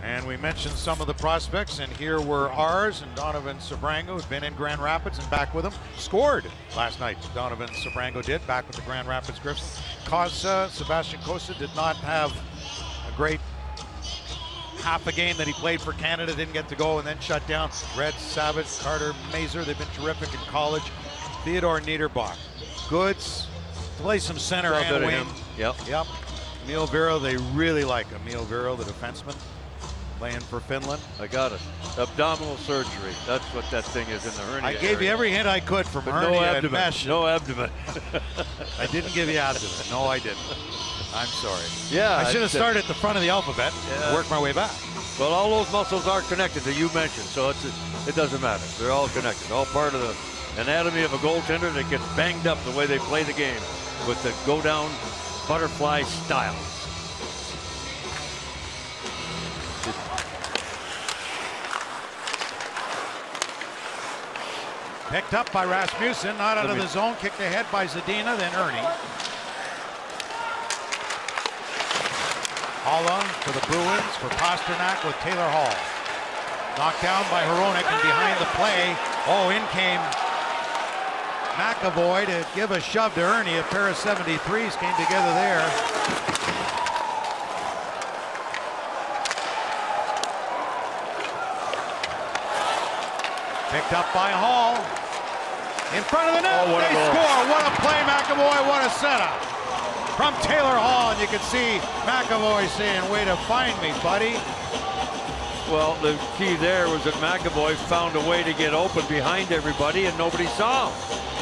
And we mentioned some of the prospects, and here were ours, and Donovan Sebrango, who's been in Grand Rapids and back with them, scored last night. Donovan Sebrango did, back with the Grand Rapids Griffins. Sebastian Cossa did not have a great half a game that he played for Canada, didn't get to go, and then shut down. Red Savage, Carter Mazer, they've been terrific in college. Theodore Niederbach, Goods, play some center and wing. Yep. Emil Vero, they really like Emil Vero, the defenseman, playing for Finland. I got it. Abdominal surgery. That's what that thing is in the hernia. I gave you every hint I could from hernia no abdomen. and mesh. No abdomen. I didn't give you abdomen. No, I didn't. I'm sorry. Yeah. I should have started at the front of the alphabet and worked my way back. Well, all those muscles are connected that you mentioned, so it doesn't matter. They're all connected. All part of the anatomy of a goaltender that gets banged up the way they play the game with the go-down butterfly style. Picked up by Rasmussen, not out of the zone, kicked ahead by Zadina, then Ernie. Holla for the Bruins for Pasternak with Taylor Hall. Knocked down by Hronek and behind the play. Oh, in came McAvoy to give a shove to Ernie. A pair of 73s came together there. Picked up by Hall. In front of the net, they score. What a play, McAvoy, what a setup. From Taylor Hall, and you can see McAvoy saying, way to find me, buddy. Well, the key there was that McAvoy found a way to get open behind everybody and nobody saw him.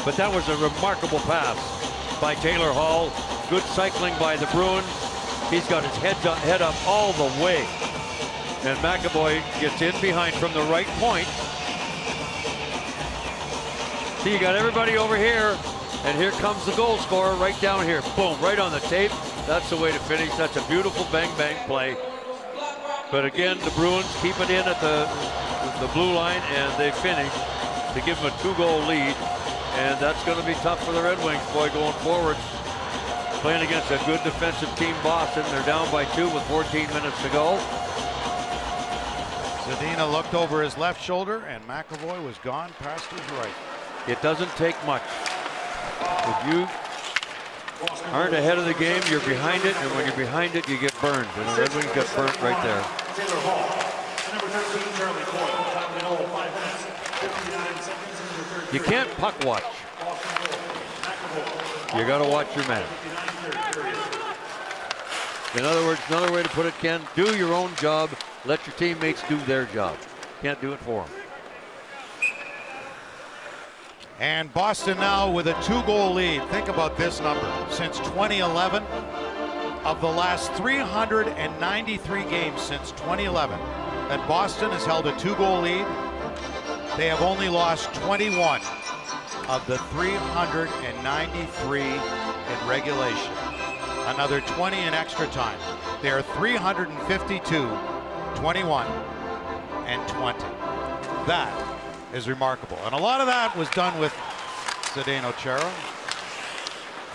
But that was a remarkable pass by Taylor Hall. Good cycling by the Bruins. He's got his head up all the way. And McAvoy gets in behind from the right point. See, you got everybody over here, and here comes the goal scorer right down here. Boom, right on the tape. That's the way to finish. That's a beautiful bang-bang play. But again, the Bruins keep it in at the blue line, and they finish to give them a 2-goal lead. And that's going to be tough for the Red Wings, boy, going forward. Playing against a good defensive team, Boston. They're down by 2 with 14 minutes to go. Zadina looked over his left shoulder, and McAvoy was gone past his right. It doesn't take much. If you aren't ahead of the game, you're behind it, and when you're behind it, you get burned. And the Red Wings got burnt right there. You can't puck watch. You got to watch your man. In other words, another way to put it, Ken, do your own job. Let your teammates do their job. Can't do it for them. And Boston now with a 2-goal lead. Think about this number. Since 2011, of the last 393 games since 2011, that Boston has held a 2-goal lead, they have only lost 21 of the 393 in regulation. Another 20 in extra time. They are 352, 21, and 20. That is remarkable. And a lot of that was done with Zdeno Chara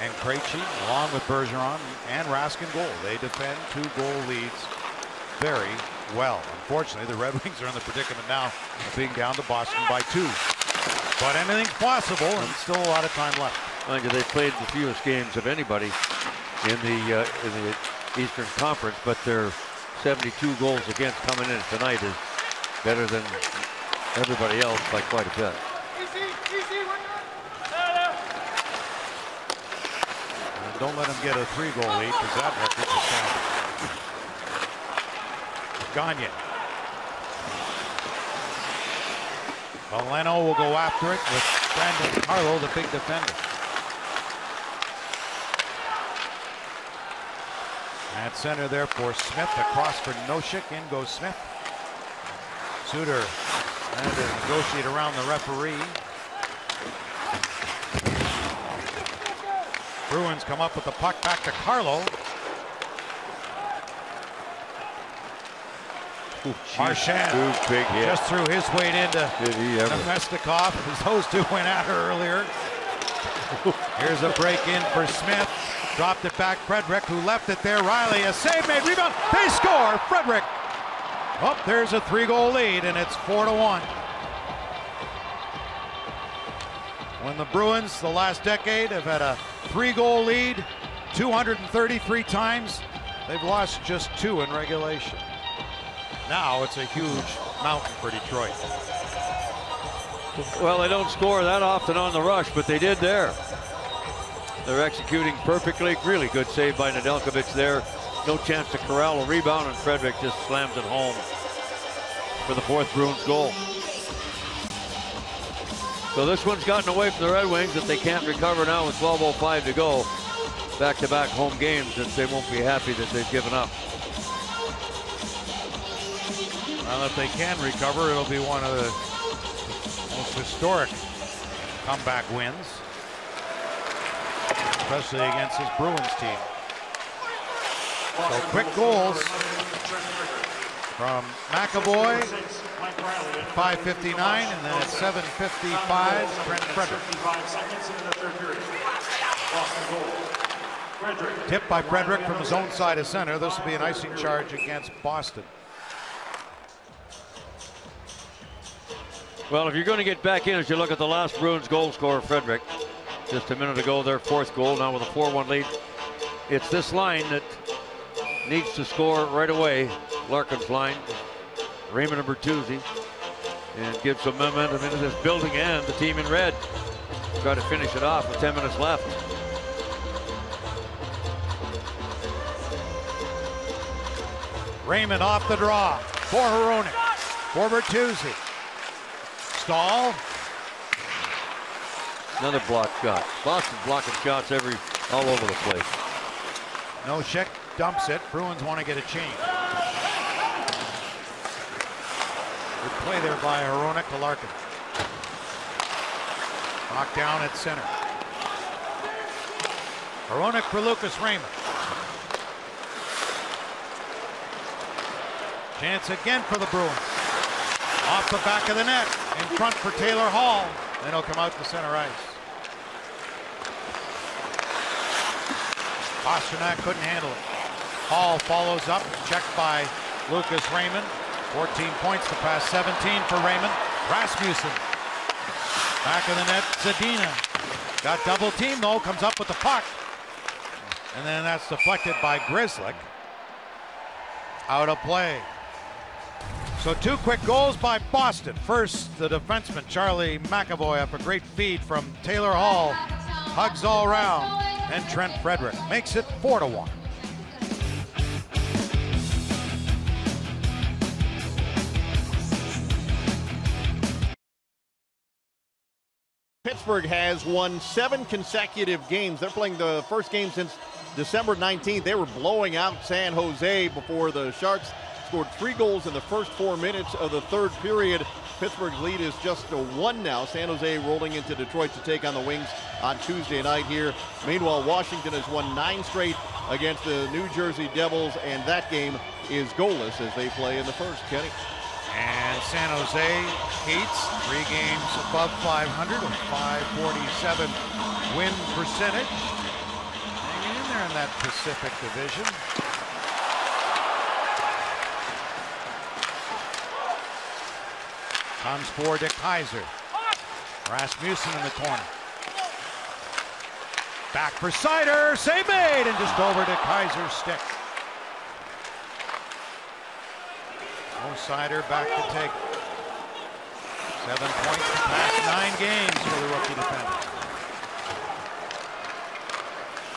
and Krejci, along with Bergeron and Raskin goal. They defend 2-goal leads very well. Unfortunately, the Red Wings are in the predicament now of being down to Boston by 2. But anything's possible, and still a lot of time left. Mind you, they played the fewest games of anybody in the Eastern Conference, but their 72 goals against coming in tonight is better than everybody else by quite a bit. And don't let him get a 3-goal lead, because that record is down. Gagne. Valeno will go after it with Brandon Carlo, the big defender. At center there for Smith, across for Nosek, in goes Smith. Suter trying to negotiate around the referee. Bruins come up with the puck back to Carlo. Marchand just threw his weight into Nemestikov as those two went at her earlier. Here's a break in for Smith. Dropped it back. Frederick, who left it there. Riley, a save made. Rebound. They score. Frederick. Oh, there's a 3-goal lead, and it's 4-1. When the Bruins, the last decade, have had a 3-goal lead 233 times, they've lost just 2 in regulation. Now it's a huge mountain for Detroit. Well, they don't score that often on the rush, but they did there. They're executing perfectly. Really good save by Nedeljkovic there. No chance to corral a rebound, and Frederick just slams it home for the 4th Bruins goal. So this one's gotten away from the Red Wings that they can't recover now with 12:05 to go. Back-to-back home games that they won't be happy that they've given up. Well, if they can recover, it'll be one of the most historic comeback wins, especially against this Bruins team. So quick goals from McAvoy at 5:59, and then at 7:55, Trent Frederick. Tipped by Frederick from his own side of center. This will be an icing charge against Boston. Well, if you're going to get back in, as you look at the last Bruins goal scorer, Frederick, just a minute ago, their fourth goal, now with a 4-1 lead. It's this line that needs to score right away. Larkin's line, Raymond and Bertuzzi, and give some momentum into this building and the team in red. Try to finish it off with 10 minutes left. Raymond off the draw for Hronek, for Bertuzzi. Stahl. Another block shot. Boston blocking shots all over the place. Nosek dumps it. Bruins want to get a change. Good play there by Hronek to Larkin. Knocked down at center. Hronek for Lucas Raymond. Chance again for the Bruins. Off the back of the net. In front for Taylor Hall. Then he'll come out to center ice. Pastrnak couldn't handle it. Hall follows up. Checked by Lucas Raymond. 14 points to pass 17 for Raymond. Rasmussen. Back of the net. Zadina. Got double team though. Comes up with the puck. And then that's deflected by Grzelcyk. Out of play. So 2 quick goals by Boston. First, the defenseman, Charlie McAvoy, up a great feed from Taylor Hall. Hugs all around. And Trent Frederick makes it 4-1. Pittsburgh has won 7 consecutive games. They're playing the first game since December 19th. They were blowing out San Jose before the Sharks scored 3 goals in the first 4 minutes of the third period. Pittsburgh's lead is just a 1 now. San Jose rolling into Detroit to take on the Wings on Tuesday night here. Meanwhile, Washington has won 9 straight against the New Jersey Devils, and that game is goalless as they play in the first. Kenny. And San Jose Heats, 3 games above 500, a 547 win percentage. Hanging in there in that Pacific Division. Comes for De Kaiser. Rasmussen in the corner. Back for Seider. Save made and just over De Kaiser's stick. Seider back to take 7 points to pass 9 games for the rookie defender.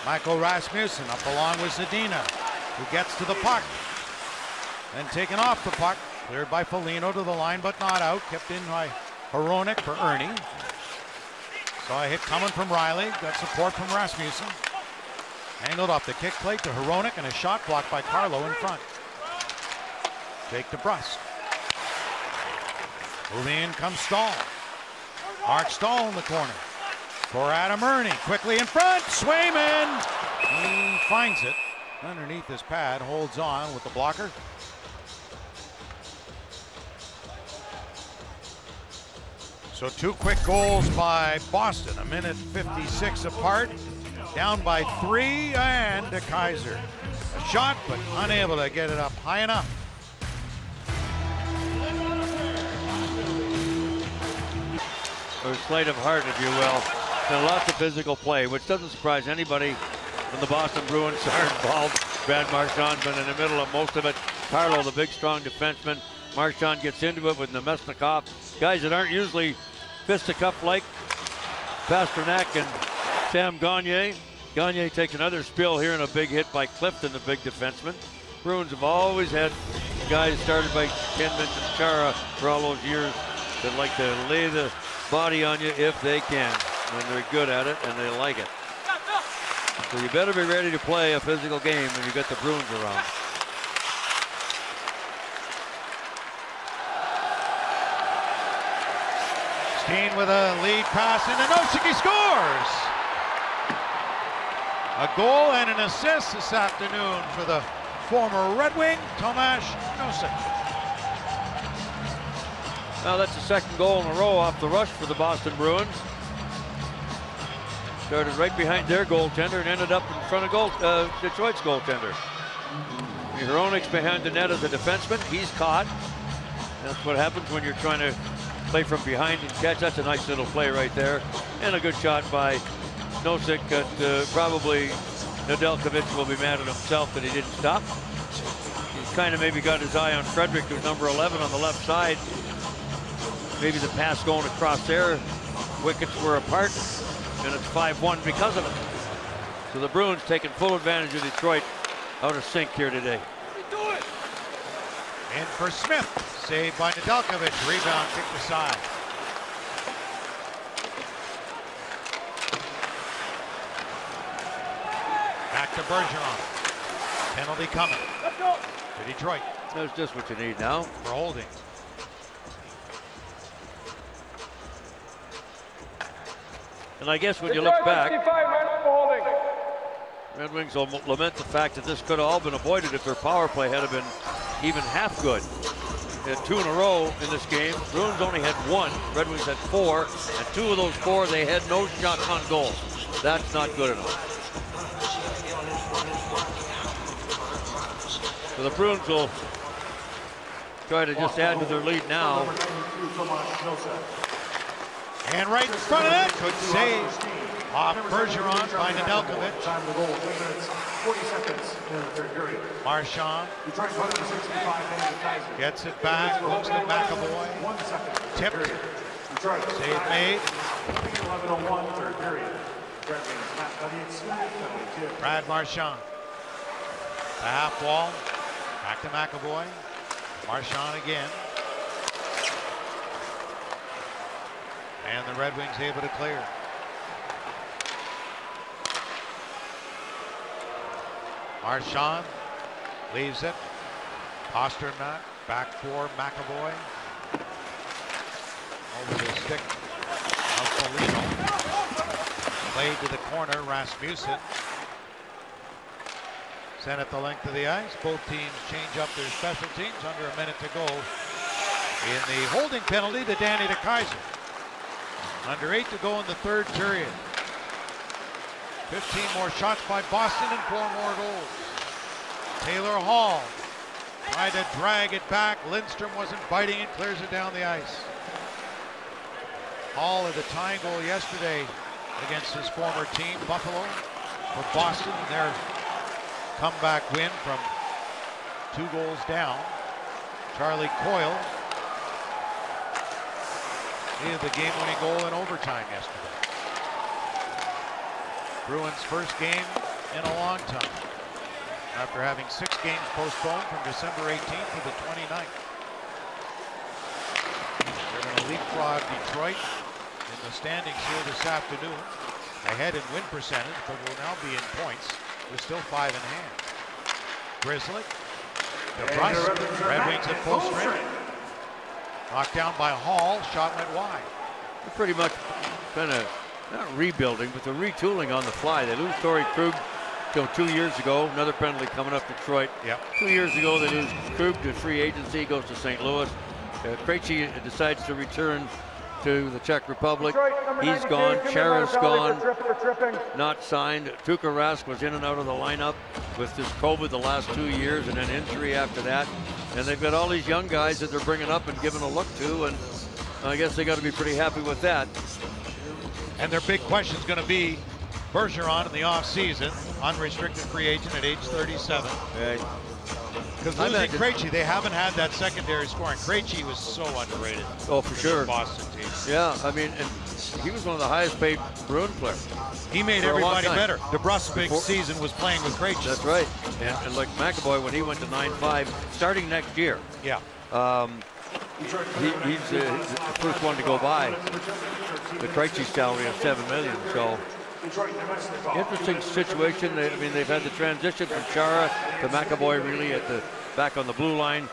Michael Rasmussen up along with Zadina, who gets to the puck. Then taken off the puck. Cleared by Foligno to the line, but not out. Kept in by Hronek for Ernie. Saw a hit coming from Riley. Got support from Rasmussen. Angled off the kick plate to Hronek, and a shot blocked by Carlo in front. Jake DeBrusk. Moving in comes Stahl. Mark Stahl in the corner. For Adam Ernie. Quickly in front. Swayman. He finds it underneath his pad. Holds on with the blocker. So 2 quick goals by Boston. 1:56 apart. Down by 3, and De Kaiser. A shot, but unable to get it up high enough. Or sleight of heart, if you will. And lots of physical play, which doesn't surprise anybody when the Boston Bruins are involved. Brad Marchand's been in the middle of most of it. Carlo, the big, strong defenseman. Marchand gets into it with Nemesnikov. Guys that aren't usually fisticuff-like. Pastrnak and Sam Gagner. Gagner takes another spill here and a big hit by Clifton, the big defenseman. Bruins have always had guys started by Ken Chara for all those years that like to lay the body on you if they can. And they're good at it and they like it. So you better be ready to play a physical game when you get the Bruins around. Steen with a lead pass, and Nosek scores! A goal and an assist this afternoon for the former Red Wing, Tomáš Nosek. Now that's the second goal in a row off the rush for the Boston Bruins. Started right behind their goaltender and ended up in front of Detroit's goaltender. Hronik's behind the net as a defenseman. He's caught. That's what happens when you're trying to play from behind and catch. That's a nice little play right there. And a good shot by Nosek. Probably Nedeljkovic will be mad at himself that he didn't stop. He's kind of maybe got his eye on Frederick, who's number 11 on the left side. Maybe the pass going across there. Wickets were apart, and it's 5-1 because of it. So the Bruins taking full advantage of Detroit out of sync here today. Do it. In for Smith. Saved by Nedeljkovic. Rebound kicked aside. Back to Bergeron. Penalty coming to Detroit. That's just what you need now. For holding. And I guess when you look back, Red Wings will lament the fact that this could have all been avoided if their power play had been even half good. They had 2 in a row in this game. Bruins only had 1. Red Wings had 4. And 2 of those 4, they had no shots on goal. That's not good enough. So the Bruins will try to just add to their lead now. And right in front of that, good save. Off Bergeron by Nedeljkovic. 40 seconds in the third period. Marchand gets it back, looks at McAvoy. 1 second. Tipped. Save made. 11:01 third period. Brad Marchand. The half wall. Back to McAvoy. Marchand again. And the Red Wings able to clear. Marchand leaves it. Pasternak back for McAvoy. Over the stick of Foligno. Played to the corner, Rasmussen. Sent it the length of the ice. Both teams change up their special teams. Under a minute to go in the holding penalty to Danny DeKeyser. Under 8 to go in the third period. 15 more shots by Boston and 4 more goals. Taylor Hall tried to drag it back. Lindstrom wasn't biting it, clears it down the ice. Hall had a tying goal yesterday against his former team, Buffalo, for Boston, in their comeback win from 2 goals down. Charlie Coyle, he had the game-winning goal in overtime yesterday. Bruins' first game in a long time, after having 6 games postponed from December 18th to the 29th. They're going to leapfrog Detroit in the standings here this afternoon, ahead in win percentage, but will now be in points with still 5 in hand. Grizzly, DeBrusk, Red Wings at full strength. Knocked down by Hall, shot went wide. They're pretty much kind of not rebuilding, but they're retooling on the fly. They lose Torrey Krug 2 years ago. Another penalty coming up Detroit. Yep. 2 years ago, they lose Krug to free agency, goes to St. Louis. Krejci decides to return to the Czech Republic. He's gone. Chara's gone. Not signed. Tuukka Rask was in and out of the lineup with this COVID the last 2 years and an injury after that. And they've got all these young guys that they're bringing up and giving a look to, and I guess they got to be pretty happy with that. And their big question is going to be Bergeron in the offseason, unrestricted free agent at age 37. Because losing Krejci, they haven't had that secondary scoring. Krejci was so underrated. Oh, for sure. Boston team. Yeah, I mean, and he was one of the highest paid Bruin players. He made everybody better. DeBrusk's big season was playing with Krejci. That's right. And like McAvoy, when he went to 9-5, starting next year. Yeah. He's the first one to go by the Krejci salary of $7 million. So interesting situation. I mean, they've had the transition from Chara to McAvoy really at the back on the blue line.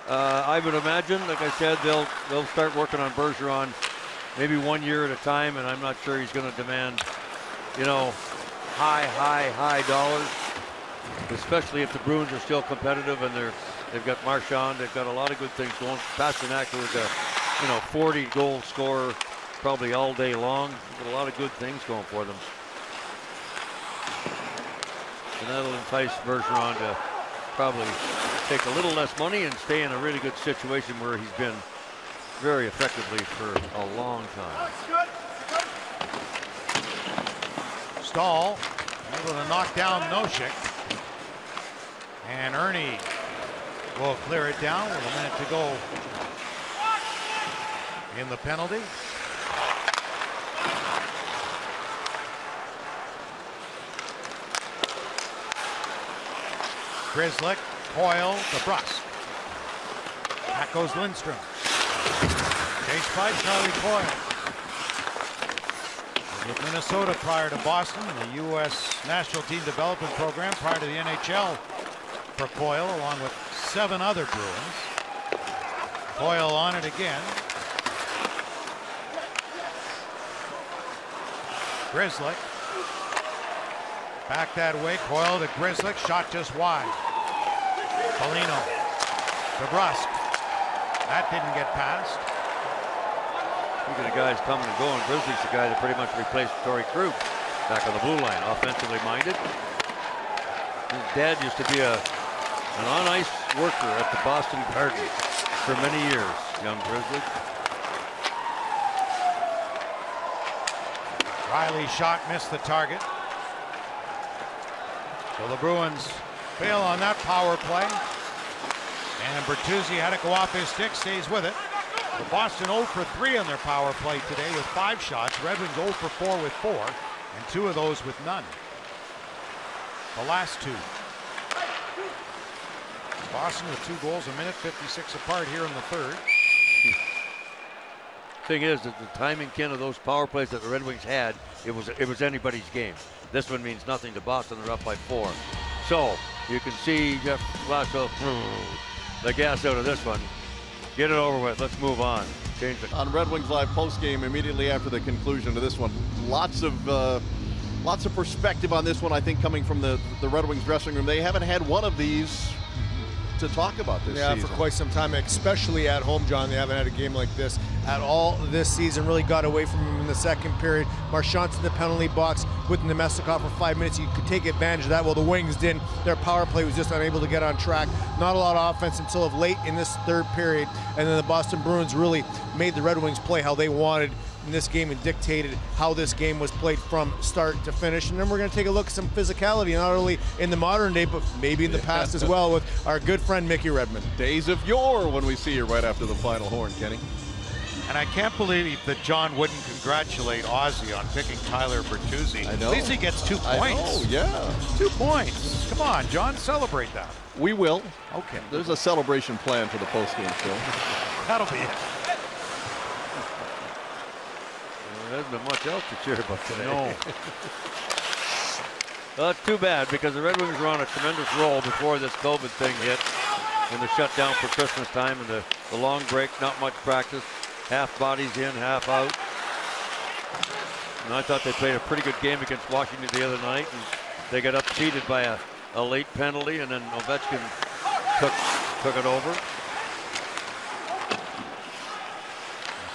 I would imagine, like I said, they'll start working on Bergeron maybe 1 year at a time, and I'm not sure he's going to demand, you know, high dollars, especially if the Bruins are still competitive and they've got Marchand, they've got a lot of good things going. Pasternak was a 40 goal scorer probably all day long. Got a lot of good things going for them. And that'll entice Bergeron to probably take a little less money and stay in a really good situation where he's been very effectively for a long time. Stahl able to knock down Noshik. And Ernie will clear it down with a minute to go in the penalty. Grzelcyk, Coyle to Brust. Back goes Lindstrom. Chased by Charlie Coyle. With Minnesota prior to Boston, the U.S. National Team Development Program prior to the NHL for Coyle, along with 7 other Bruins. Coyle on it again. Grzelcyk. Back that way, Coyle to Grzelcyk, shot just wide. Foligno to Brust. That didn't get past. Look at the guys coming and going. Grzelcyk's the guy that pretty much replaced Torrey Krug back on the blue line, offensively minded. His dad used to be an on-ice worker at the Boston Garden for many years, young Grzelcyk. Riley's shot missed the target. So the Bruins fail on that power play. And Bertuzzi had to go off his stick, stays with it. The Boston 0 for 3 on their power play today with 5 shots. Red Wings 0 for 4 with 4, and 2 of those with none. The last 2. Boston with 2 goals, a minute 56 apart here in the third. Thing is that the timing, Ken, of those power plays that the Red Wings had, it was anybody's game. This one means nothing to Boston. They're up by 4. So you can see Jeff Blashill the gas out of this one. Get it over with. Let's move on. Change it. On Red Wings Live postgame immediately after the conclusion of this one, lots of perspective on this one. I think coming from the Red Wings dressing room, they haven't had one of these to talk about this season. For quite some time, especially at home, John. They haven't had a game like this at all this season. Really got away from him in the second period. Marchand's in the penalty box with Nemestikov for 5 minutes. You could take advantage of that. Well, the Wings didn't. Their power play was just unable to get on track. Not a lot of offense until of late in this third period. And then the Boston Bruins really made the Red Wings play how they wanted in this game and dictated how this game was played from start to finish. And then we're going to take a look at some physicality, not only in the modern day, but maybe in the past as well, with our good friend Mickey Redmond. Days of yore when we see you right after the final horn, Kenny. And I can't believe that John wouldn't congratulate Ozzy on picking Tyler Bertuzzi. I know. At least he gets 2 points. I know, yeah. 2 points. Come on, John, celebrate that. We will. Okay. There's a celebration plan for the postgame show. That'll be it. There hasn't been much else to cheer about today. No. Well, it's too bad because the Red Wings were on a tremendous roll before this COVID thing hit and the shutdown for Christmas time and the long break, not much practice, half bodies in, half out. And I thought they played a pretty good game against Washington the other night, and they got upseated by a late penalty, and then Ovechkin took it over.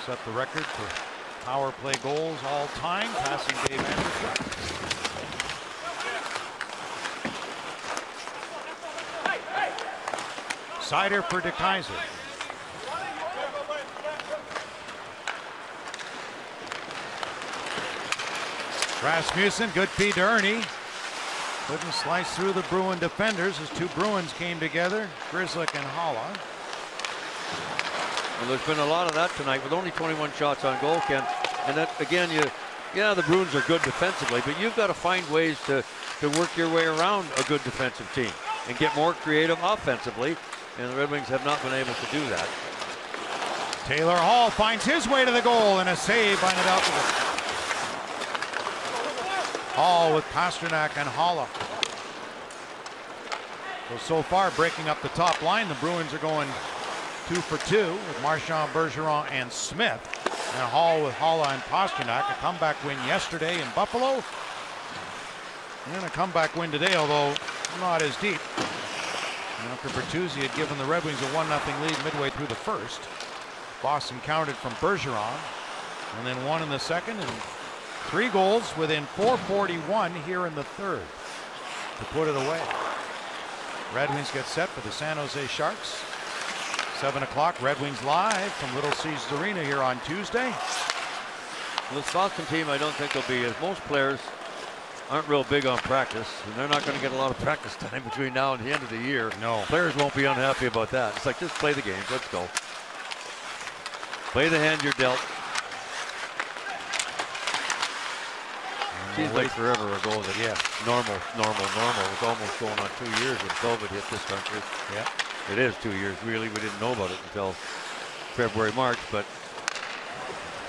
Set the record for power play goals all time, passing Dave Anderson. Sider for DeKeyser. Rasmussen, good feed to Ernie. Couldn't slice through the Bruin defenders as 2 Bruins came together, Grzelcyk and Haula. Well, there's been a lot of that tonight with only 21 shots on goal, Ken. And that, again, the Bruins are good defensively, but you've got to find ways to work your way around a good defensive team and get more creative offensively. And the Red Wings have not been able to do that. Taylor Hall finds his way to the goal and a save by Nedeljkovic. Hall with Pastrnak and Haula. So far, breaking up the top line, the Bruins are going 2 for 2 with Marchand, Bergeron, and Smith. And Hall with Haula and Pastrnak. A comeback win yesterday in Buffalo. And a comeback win today, although not as deep. After Bertuzzi had given the Red Wings a 1-0 lead midway through the first. Boston countered from Bergeron, and then 1 in the second, and 3 goals within 4:41 here in the third. to put it away. Red Wings get set for the San Jose Sharks. 7 o'clock, Red Wings live from Little Caesars Arena here on Tuesday. This Boston team, I don't think they'll be, as most players aren't real big on practice, and they're not going to get a lot of practice time between now and the end of the year. No. Players won't be unhappy about that. It's like, just play the games. Let's go. Play the hand you're dealt. Seems like forever ago that normal was almost going on 2 years when COVID hit this country. Yeah. It is 2 years, really. We didn't know about it until February, March, but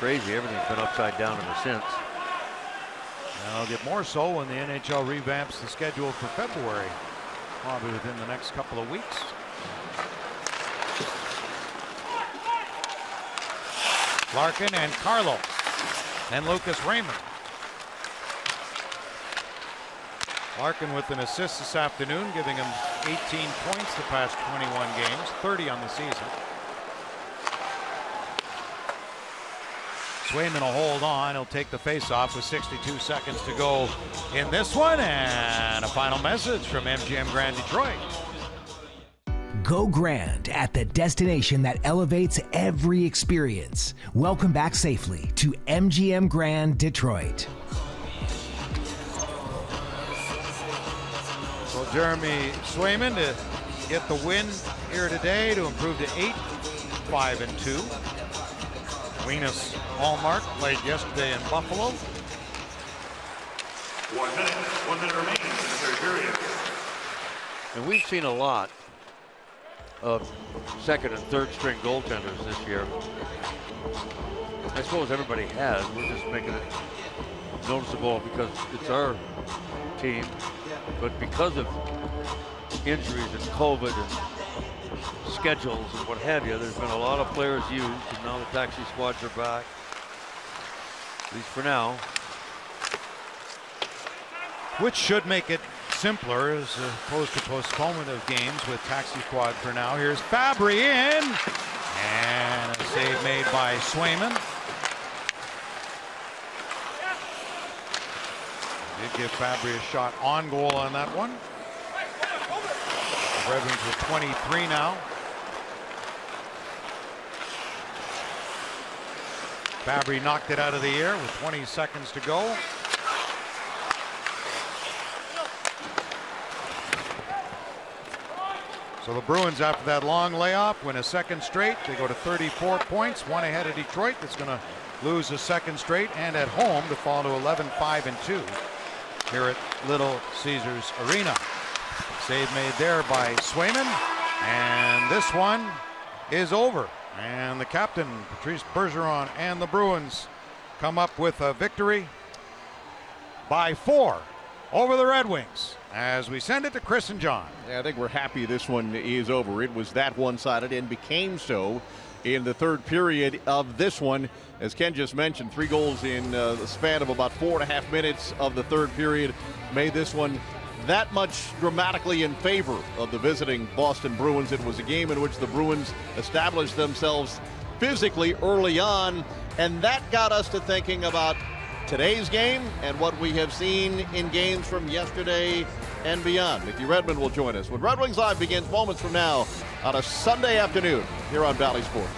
crazy. Everything's been upside down ever since. And I'll get more so when the NHL revamps the schedule for February, probably within the next couple of weeks. Larkin and Carlo and Lucas Raymond. Larkin with an assist this afternoon, giving him 18 points the past 21 games, 30 on the season. Swayman will hold on. He'll take the face-off with 62 seconds to go in this one. And a final message from MGM Grand Detroit. Go Grand at the destination that elevates every experience. Welcome back safely to MGM Grand Detroit. So Jeremy Swayman to get the win here today to improve to 8-5-2. Linus Hallmark played yesterday in Buffalo. 1 minute remaining in the third period. And we've seen a lot of second and third string goaltenders this year. I suppose everybody has. We're just making it noticeable because it's our team. But because of injuries and COVID and schedules and what have you, there's been a lot of players used, and now the taxi squads are back, at least for now. Which should make it simpler as opposed to postponement of games with taxi squad for now. Here's Fabry in, and a save made by Swayman. Did give Fabry a shot on goal on that one. The Red Wings with 23 now. Fabry knocked it out of the air with 20 seconds to go. So the Bruins, after that long layoff, win a second straight. They go to 34 points, one ahead of Detroit. That's going to lose a second straight, and at home to fall to 11-5-2 here at Little Caesars Arena. Save made there by Swayman, and this one is over. And the captain, Patrice Bergeron, and the Bruins come up with a victory by 4 over the Red Wings as we send it to Chris and John. Yeah, I think we're happy this one is over. It was that one-sided and became so in the third period of this one. As Ken just mentioned, 3 goals in the span of about 4.5 minutes of the third period made this one that much dramatically in favor of the visiting Boston Bruins. It was a game in which the Bruins established themselves physically early on, and that got us to thinking about today's game and what we have seen in games from yesterday and beyond. Mickey Redmond will join us when Red Wings Live begins moments from now on a Sunday afternoon here on Valley Sports.